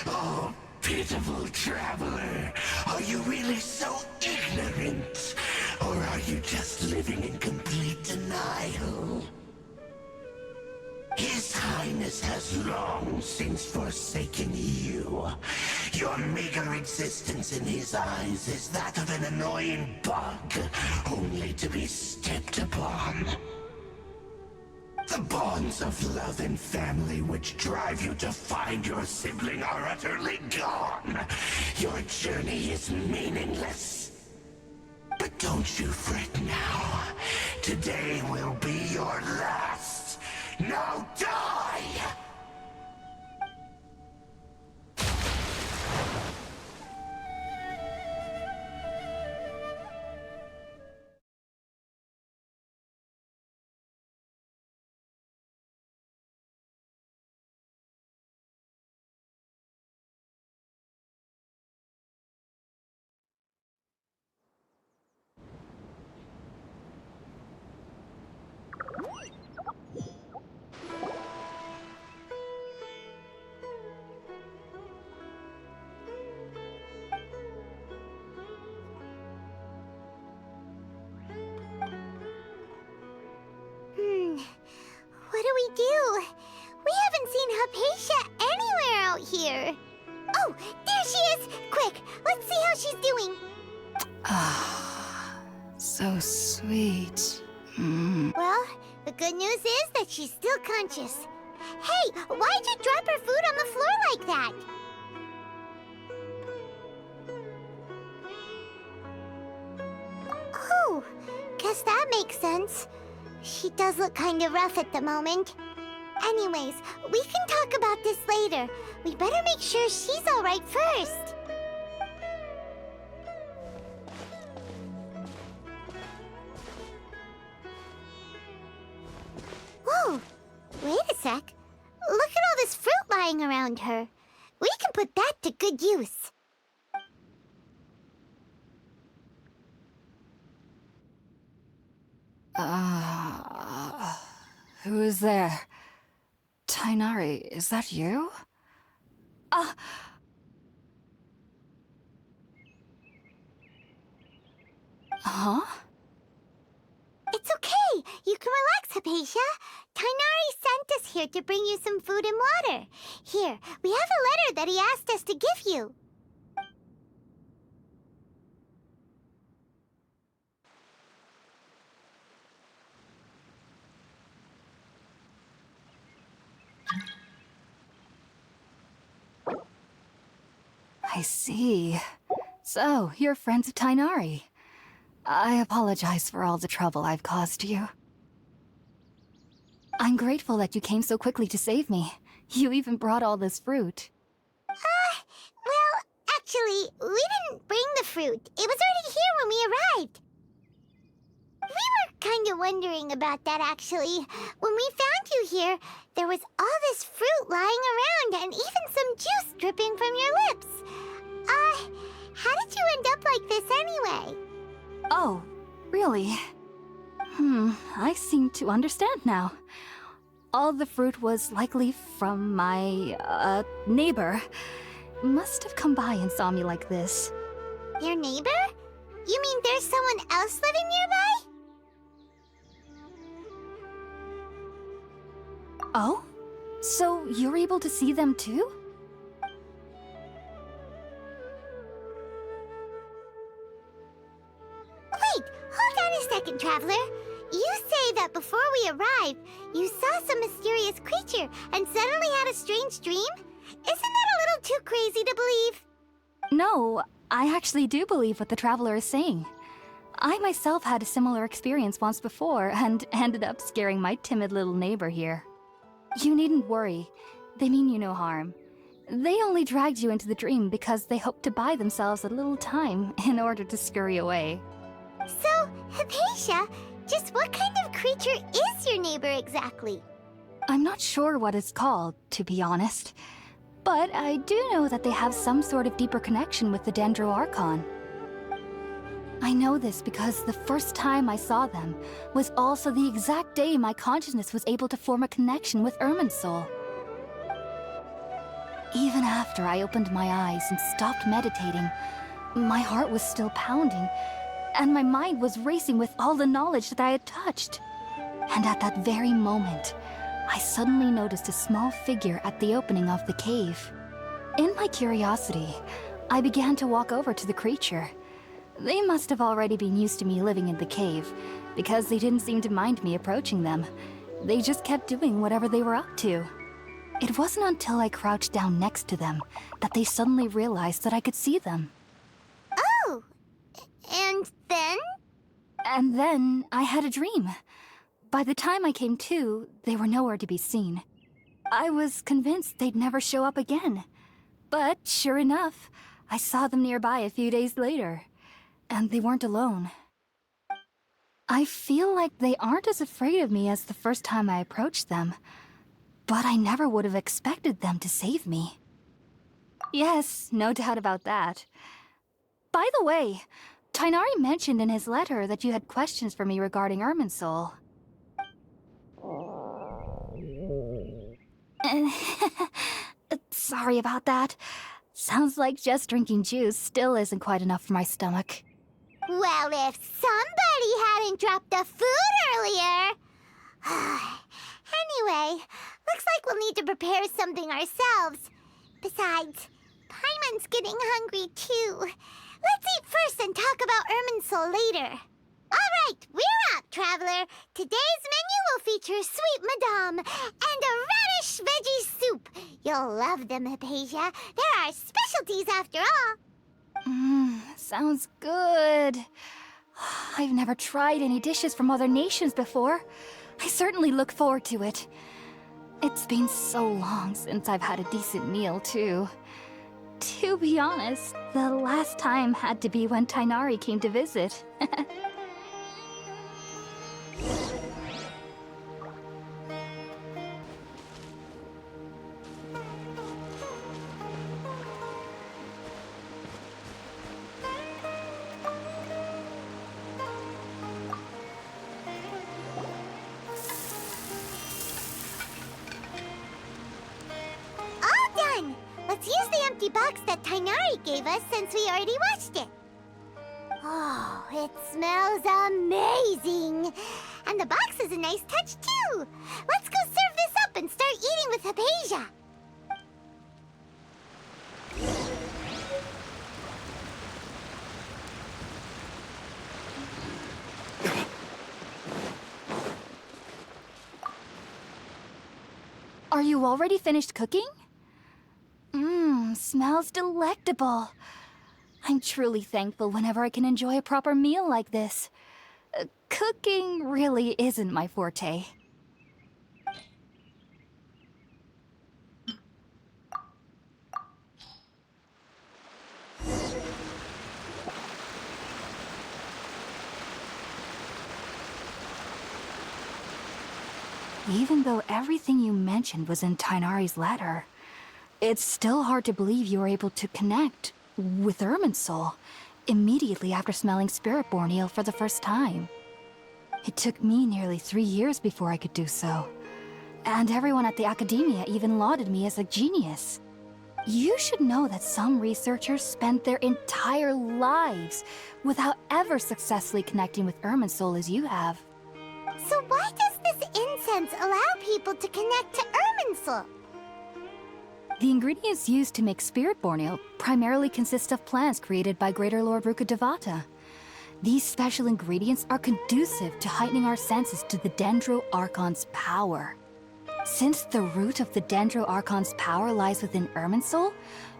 Speaker 9: Oh, pitiful traveler. Are you really so ignorant? Or are you just living in complete denial? His Highness has long since forsaken you. Your meager existence in his eyes is that of an annoying bug, only to be stepped upon. The bonds of love and family which drive you to find your sibling are utterly gone. Your journey is meaningless. But don't you fret now. Today will be your last. Now die!
Speaker 1: What do we do? We haven't seen Hypatia anywhere out here. Oh, there she is! Quick, let's see how she's doing.
Speaker 7: Ah, so sweet.
Speaker 1: Well, the good news is that she's still conscious. Hey, why'd you drop her food on the floor like that? Oh, guess that makes sense. She does look kind of rough at the moment. Anyways, we can talk about this later. We better make sure she's alright first. Whoa, wait a sec. Look at all this fruit lying around her. We can put that to good use.
Speaker 7: Who is there? Tainari, is that you? Huh?
Speaker 1: It's okay. You can relax, Hypatia. Tainari sent us here to bring you some food and water. Here, we have a letter that he asked us to give you.
Speaker 7: I see. So, you're friends of Tainari. I apologize for all the trouble I've caused you. I'm grateful that you came so quickly to save me. You even brought all this fruit.
Speaker 1: Well, actually, we didn't bring the fruit. It was already here when we arrived. We were kind of wondering about that, actually. When we found you here, there was all this fruit lying around and even some juice dripping from your lips. How did you end up like this anyway?
Speaker 7: Oh, really? I seem to understand now. All the fruit was likely from my, neighbor. Must have come by and saw me like this.
Speaker 1: Your neighbor? You mean there's someone else living nearby?
Speaker 7: Oh? So you're able to see them too?
Speaker 1: Wait, hold on a second, Traveler. You say that before we arrived, you saw some mysterious creature and suddenly had a strange dream? Isn't that a little too crazy to believe?
Speaker 7: No, I actually do believe what the Traveler is saying. I myself had a similar experience once before and ended up scaring my timid little neighbor here. You needn't worry. They mean you no harm. They only dragged you into the dream because they hoped to buy themselves a little time in order to scurry away.
Speaker 1: So, Hypatia, just what kind of creature is your neighbor exactly?
Speaker 7: I'm not sure what it's called, to be honest. But I do know that they have some sort of deeper connection with the Dendro Archon. I know this because the first time I saw them was also the exact day my consciousness was able to form a connection with Irminsul. Even after I opened my eyes and stopped meditating, my heart was still pounding, and my mind was racing with all the knowledge that I had touched. And at that very moment, I suddenly noticed a small figure at the opening of the cave. In my curiosity, I began to walk over to the creature. They must have already been used to me living in the cave, because they didn't seem to mind me approaching them. They just kept doing whatever they were up to. It wasn't until I crouched down next to them that they suddenly realized that I could see them.
Speaker 1: Oh! And then?
Speaker 7: And then I had a dream. By the time I came to, they were nowhere to be seen. I was convinced they'd never show up again. But sure enough, I saw them nearby a few days later. And they weren't alone. I feel like they aren't as afraid of me as the first time I approached them. But I never would have expected them to save me. Yes, no doubt about that. By the way, Tighnari mentioned in his letter that you had questions for me regarding Irminsul. Sorry about that. Sounds like just drinking juice still isn't quite enough for my stomach.
Speaker 1: Well, if somebody hadn't dropped the food earlier... Anyway, looks like we'll need to prepare something ourselves. Besides, Paimon's getting hungry too. Let's eat first and talk about Irminsul later. Alright, we're up, Traveler. Today's menu will feature sweet madame and a radish veggie soup. You'll love them, Hypatia. They're our specialties after all.
Speaker 7: Sounds good. I've never tried any dishes from other nations before. I certainly look forward to it. It's been so long since I've had a decent meal, too. To be honest, the last time had to be when Tighnari came to visit.
Speaker 1: Let's use the empty box that Tighnari gave us since we already washed it. Oh, it smells amazing. And the box is a nice touch, too. Let's go serve this up and start eating with Hypatia.
Speaker 7: Are you already finished cooking? Smells delectable. I'm truly thankful whenever I can enjoy a proper meal like this. Cooking really isn't my forte. Even though everything you mentioned was in Tainari's letter, it's still hard to believe you were able to connect with Irminsul immediately after smelling Spiritborn eel for the first time. It took me nearly 3 years before I could do so. And everyone at the Academia even lauded me as a genius. You should know that some researchers spent their entire lives without ever successfully connecting with Irminsul as you have.
Speaker 1: So why does this incense allow people to connect to Irminsul?
Speaker 7: The ingredients used to make Spiritborn ale primarily consist of plants created by Greater Lord Rukkhadevata. These special ingredients are conducive to heightening our senses to the Dendro Archon's power. Since the root of the Dendro Archon's power lies within Irminsul,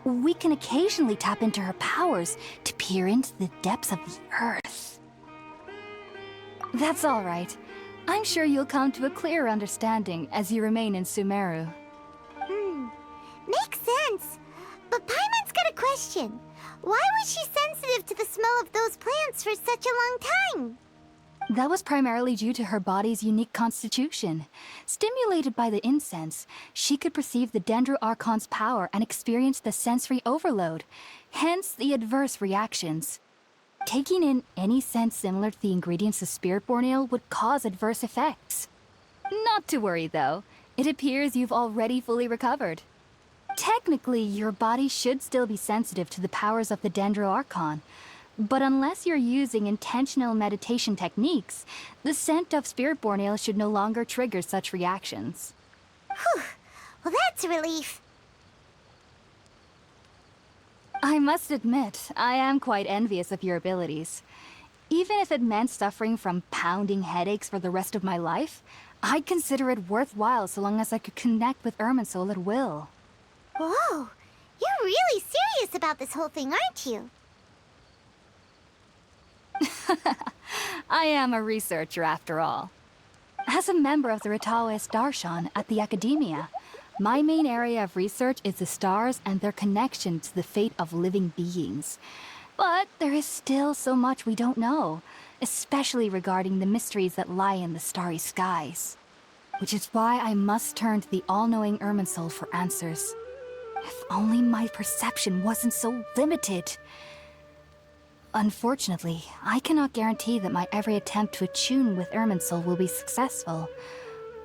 Speaker 7: we can occasionally tap into her powers to peer into the depths of the earth. That's all right. I'm sure you'll come to a clearer understanding as you remain in Sumeru.
Speaker 1: Makes sense. But Paimon's got a question. Why was she sensitive to the smell of those plants for such a long time?
Speaker 7: That was primarily due to her body's unique constitution. Stimulated by the incense, she could perceive the Dendro Archon's power and experience the sensory overload, hence the adverse reactions. Taking in any scent similar to the ingredients of Spiritborn ale would cause adverse effects. Not to worry, though. It appears you've already fully recovered. Technically, your body should still be sensitive to the powers of the Dendro Archon, but unless you're using intentional meditation techniques, the scent of Spiritborn ale should no longer trigger such reactions.
Speaker 1: Whew. Well, that's a relief.
Speaker 7: I must admit, I am quite envious of your abilities. Even if it meant suffering from pounding headaches for the rest of my life, I'd consider it worthwhile so long as I could connect with Irminsul at will.
Speaker 1: Whoa, you're really serious about this whole thing, aren't you?
Speaker 7: I am a researcher after all. As a member of the Ritaoist Darshan at the Academia, my main area of research is the stars and their connection to the fate of living beings. But there is still so much we don't know, especially regarding the mysteries that lie in the starry skies. Which is why I must turn to the all-knowing Irminsul for answers. If only my perception wasn't so limited. Unfortunately, I cannot guarantee that my every attempt to attune with Irminsul will be successful,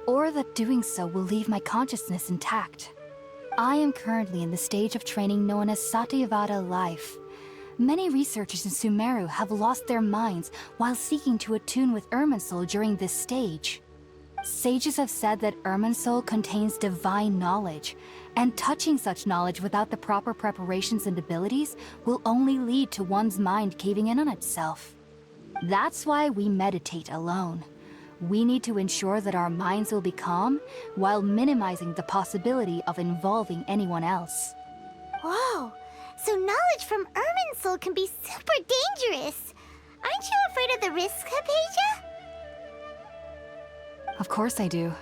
Speaker 7: or that doing so will leave my consciousness intact. I am currently in the stage of training known as Satyavada life. Many researchers in Sumeru have lost their minds while seeking to attune with Irminsul during this stage. Sages have said that Irminsul contains divine knowledge, and touching such knowledge without the proper preparations and abilities will only lead to one's mind caving in on itself. That's why we meditate alone. We need to ensure that our minds will be calm while minimizing the possibility of involving anyone else.
Speaker 1: Whoa, so knowledge from Irminsul can be super dangerous. Aren't you afraid of the risks, Hypatia?
Speaker 7: Of course I do.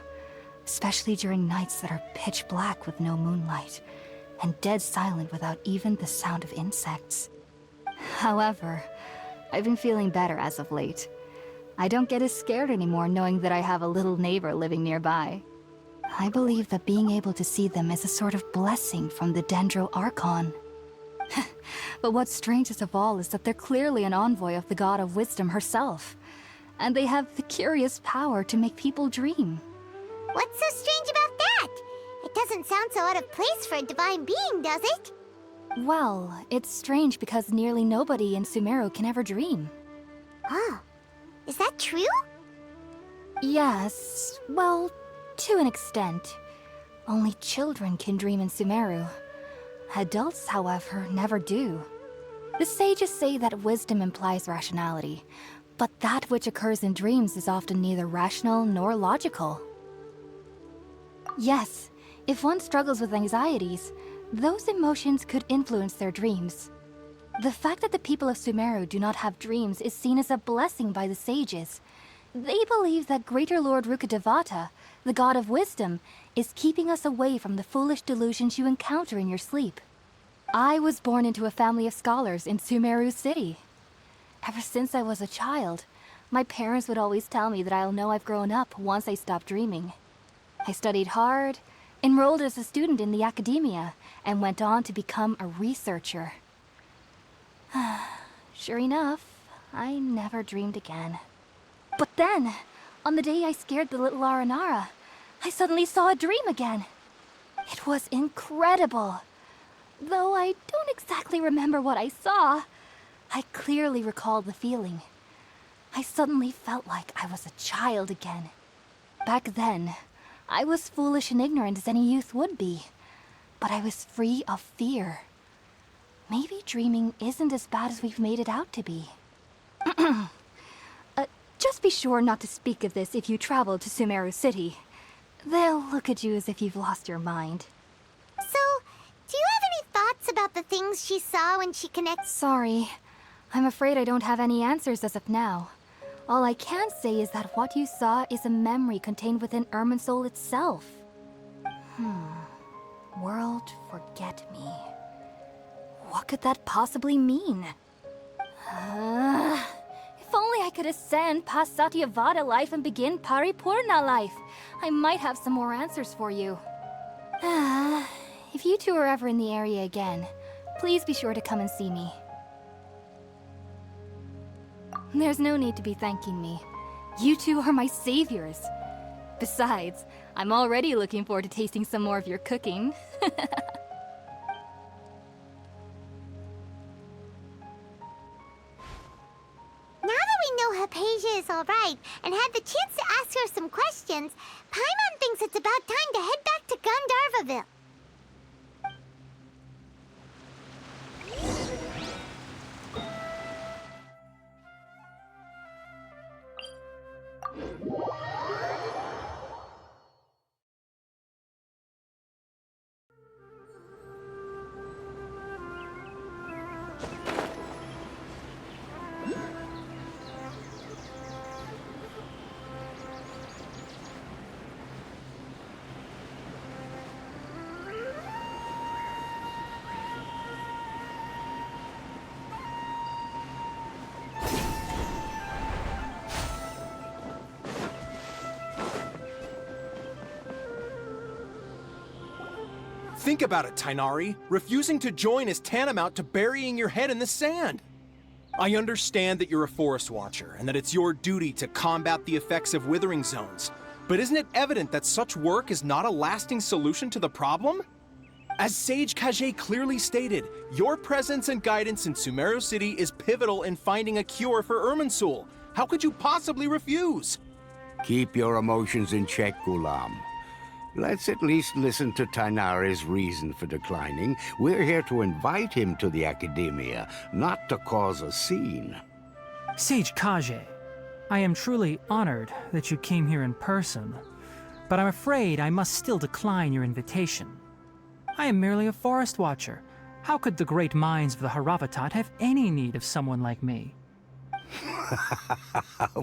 Speaker 7: Especially during nights that are pitch black with no moonlight, and dead silent without even the sound of insects. However, I've been feeling better as of late. I don't get as scared anymore knowing that I have a little neighbor living nearby. I believe that being able to see them is a sort of blessing from the Dendro Archon. But what's strangest of all is that they're clearly an envoy of the God of Wisdom herself, and they have the curious power to make people dream.
Speaker 1: What's so strange about that? It doesn't sound so out of place for a divine being, does it?
Speaker 7: Well, it's strange because nearly nobody in Sumeru can ever dream.
Speaker 1: Oh, is that true?
Speaker 7: Yes, well, to an extent. Only children can dream in Sumeru. Adults, however, never do. The sages say that wisdom implies rationality, but that which occurs in dreams is often neither rational nor logical. Yes, if one struggles with anxieties, those emotions could influence their dreams. The fact that the people of Sumeru do not have dreams is seen as a blessing by the sages. They believe that Greater Lord Rukkhadevata, the God of Wisdom, is keeping us away from the foolish delusions you encounter in your sleep. I was born into a family of scholars in Sumeru City. Ever since I was a child, my parents would always tell me that I'll know I've grown up once I stop dreaming. I studied hard, enrolled as a student in the academia, and went on to become a researcher. Sure enough, I never dreamed again. But then, on the day I scared the little Aranara, I suddenly saw a dream again. It was incredible. Though I don't exactly remember what I saw, I clearly recall the feeling. I suddenly felt like I was a child again. Back then, I was foolish and ignorant as any youth would be, but I was free of fear. Maybe dreaming isn't as bad as we've made it out to be. Just be sure not to speak of this if you travel to Sumeru City. They'll look at you as if you've lost your mind.
Speaker 1: So, do you have any thoughts about the things she saw when she connects?
Speaker 7: Sorry. I'm afraid I don't have any answers as of now. All I can say is that what you saw is a memory contained within Irminsul itself. World forget me. What could that possibly mean? If only I could ascend past Satyavada life and begin Paripurna life. I might have some more answers for you. If you two are ever in the area again, please be sure to come and see me. There's no need to be thanking me. You two are my saviors. Besides, I'm already looking forward to tasting some more of your cooking.
Speaker 1: Now that we know Hypatia is alright and had the chance to ask her some questions, Paimon thinks it's about time to head back to Gandharvaville.
Speaker 10: Think about it, Tainari. Refusing to join is tantamount to burying your head in the sand. I understand that you're a forest watcher, and that it's your duty to combat the effects of withering zones. But isn't it evident that such work is not a lasting solution to the problem? As Sage Kage clearly stated, your presence and guidance in Sumeru City is pivotal in finding a cure for Irminsul. How could you possibly refuse?
Speaker 11: Keep your emotions in check, Gulam. Let's at least listen to Tainari's reason for declining. We're here to invite him to the Academia, not to cause a scene.
Speaker 3: Sage Kage, I am truly honored that you came here in person, but I'm afraid I must still decline your invitation. I am merely a forest watcher. How could the great minds of the Haravatat have any need of someone like me?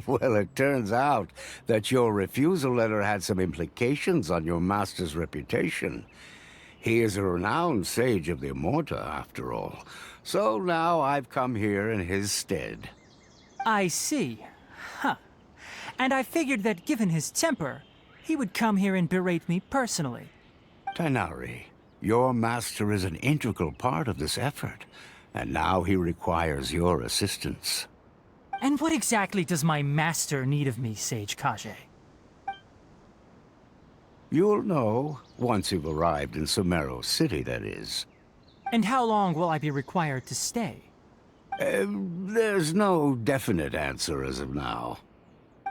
Speaker 11: Well, it turns out that your refusal letter had some implications on your master's reputation. He is a renowned sage of the Immorta, after all. So now I've come here in his stead.
Speaker 3: I see. Huh. And I figured that given his temper, he would come here and berate me personally.
Speaker 11: Tainari, your master is an integral part of this effort, and now he requires your assistance.
Speaker 3: And what exactly does my master need of me, Sage Kage?
Speaker 11: You'll know, once you've arrived in Sumeru City, that is.
Speaker 3: And how long will I be required to stay?
Speaker 11: There's no definite answer as of now.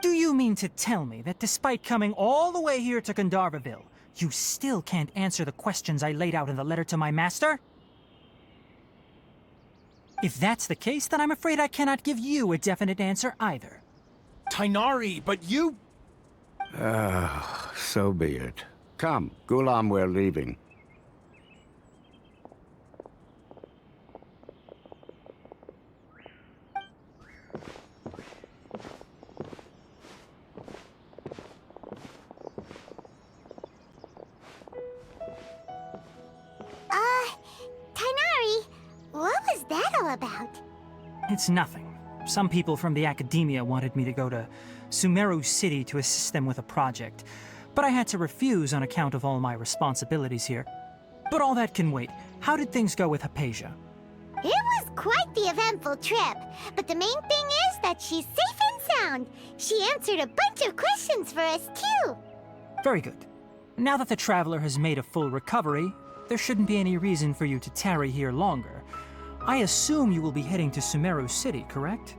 Speaker 3: Do you mean to tell me that despite coming all the way here to Gandharvaville, you still can't answer the questions I laid out in the letter to my master? If that's the case, then I'm afraid I cannot give you a definite answer either.
Speaker 10: Tainari, but you...
Speaker 11: So be it. Come, Gulam, we're leaving.
Speaker 1: Tainari, what was that all about?
Speaker 3: It's nothing. Some people from the Academia wanted me to go to Sumeru City to assist them with a project. but I had to refuse on account of all my responsibilities here. But all that can wait. How did things go with Hypatia?
Speaker 1: It was quite the eventful trip, but the main thing is that she's safe and sound. She answered a bunch of questions for us, too.
Speaker 3: Very good. Now that the traveler has made a full recovery, there shouldn't be any reason for you to tarry here longer. I assume you will be heading to Sumeru City, correct?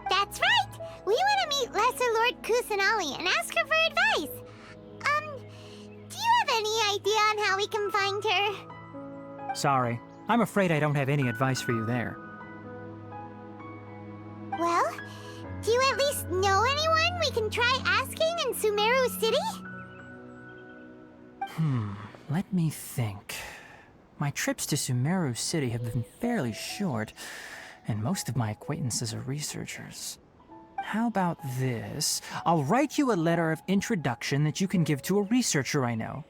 Speaker 1: That's right! We want to meet Lesser Lord Kusanali and ask her for advice. Do you have any idea on how we can find her?
Speaker 3: Sorry. I'm afraid I don't have any advice for you there.
Speaker 1: Well, do you at least know anyone we can try asking in Sumeru City?
Speaker 3: Let me think. My trips to Sumeru City have been fairly short, and most of my acquaintances are researchers. How about this? I'll write you a letter of introduction that you can give to a researcher I know.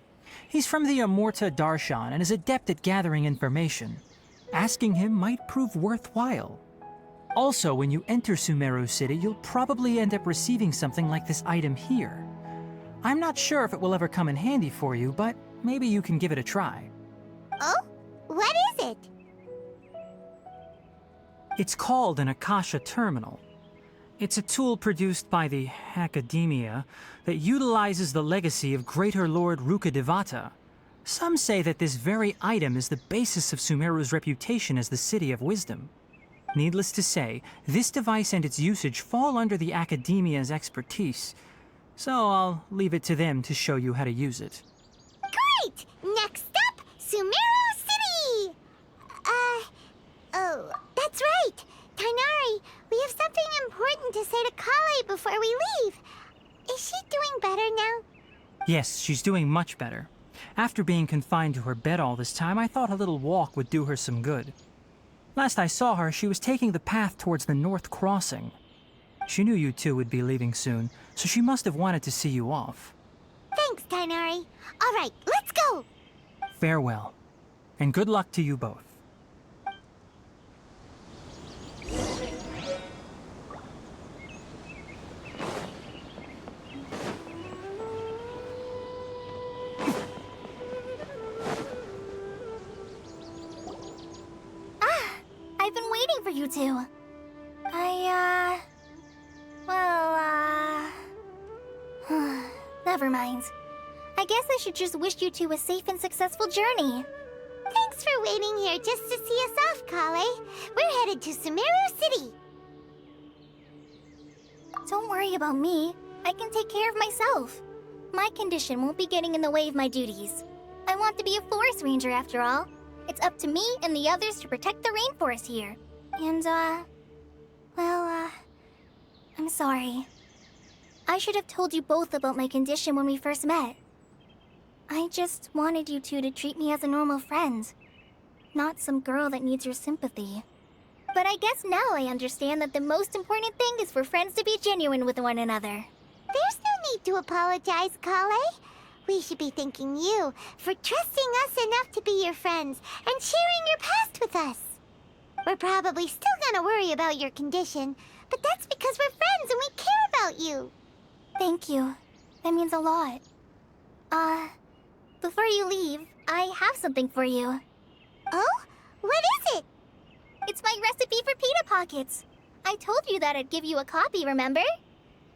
Speaker 3: He's from the Amorta Darshan and is adept at gathering information. Asking him might prove worthwhile. Also, when you enter Sumeru City, you'll probably end up receiving something like this item here. I'm not sure if it will ever come in handy for you, but maybe you can give it a try.
Speaker 1: Oh? What is it?
Speaker 3: It's called an Akasha Terminal. It's a tool produced by the Academia that utilizes the legacy of Greater Lord Rukkhadevata. Some say that this very item is the basis of Sumeru's reputation as the City of Wisdom. Needless to say, this device and its usage fall under the Academia's expertise, so I'll leave it to them to show you how to use it.
Speaker 1: Great! Next up, Sumeru City! Oh, that's right! Tainari, we have something important to say to Kale before we leave. Is she doing better now?
Speaker 3: Yes, she's doing much better. After being confined to her bed all this time, I thought a little walk would do her some good. Last I saw her, she was taking the path towards the North Crossing. She knew you two would be leaving soon, so she must have wanted to see you off.
Speaker 1: Thanks, Tainari. All right, let's go!
Speaker 3: Farewell, and good luck to you both.
Speaker 2: I've been waiting for you two. Never mind. I guess I should just wish you two a safe and successful journey.
Speaker 1: Thanks for waiting here just to see us off, Kale. We're headed to Sumeru City.
Speaker 2: Don't worry about me. I can take care of myself. My condition won't be getting in the way of my duties. I want to be a forest ranger after all. It's up to me and the others to protect the rainforest here. And, I'm sorry. I should have told you both about my condition when we first met. I just wanted you two to treat me as a normal friend, not some girl that needs your sympathy. But I guess now I understand that the most important thing is for friends to be genuine with one another.
Speaker 1: There's no need to apologize, Kale. We should be thanking you for trusting us enough to be your friends and sharing your past with us. We're probably still gonna worry about your condition, but that's because we're friends and we care about you.
Speaker 2: Thank you. That means a lot. Before you leave, I have something for you.
Speaker 1: Oh? What is it?
Speaker 2: It's my recipe for pita pockets. I told you that I'd give you a copy, remember?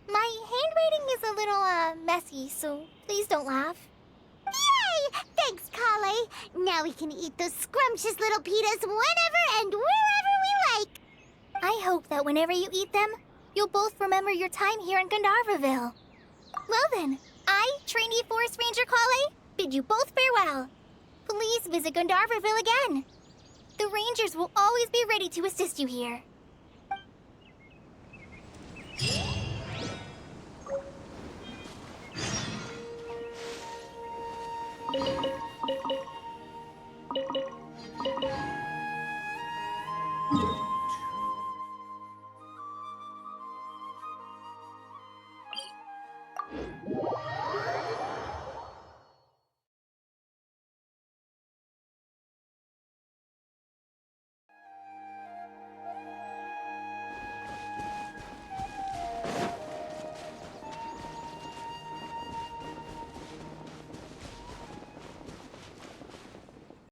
Speaker 2: My handwriting is a little, messy, so please don't laugh.
Speaker 1: Yay! Thanks, Kale. Now we can eat those scrumptious little pitas whenever and wherever we like.
Speaker 2: I hope that whenever you eat them, you'll both remember your time here in Gandharvaville. Well then, I, trainee Forest Ranger Kale, bid you both farewell. Please visit Gandharvaville again. The Rangers will always be ready to assist you here.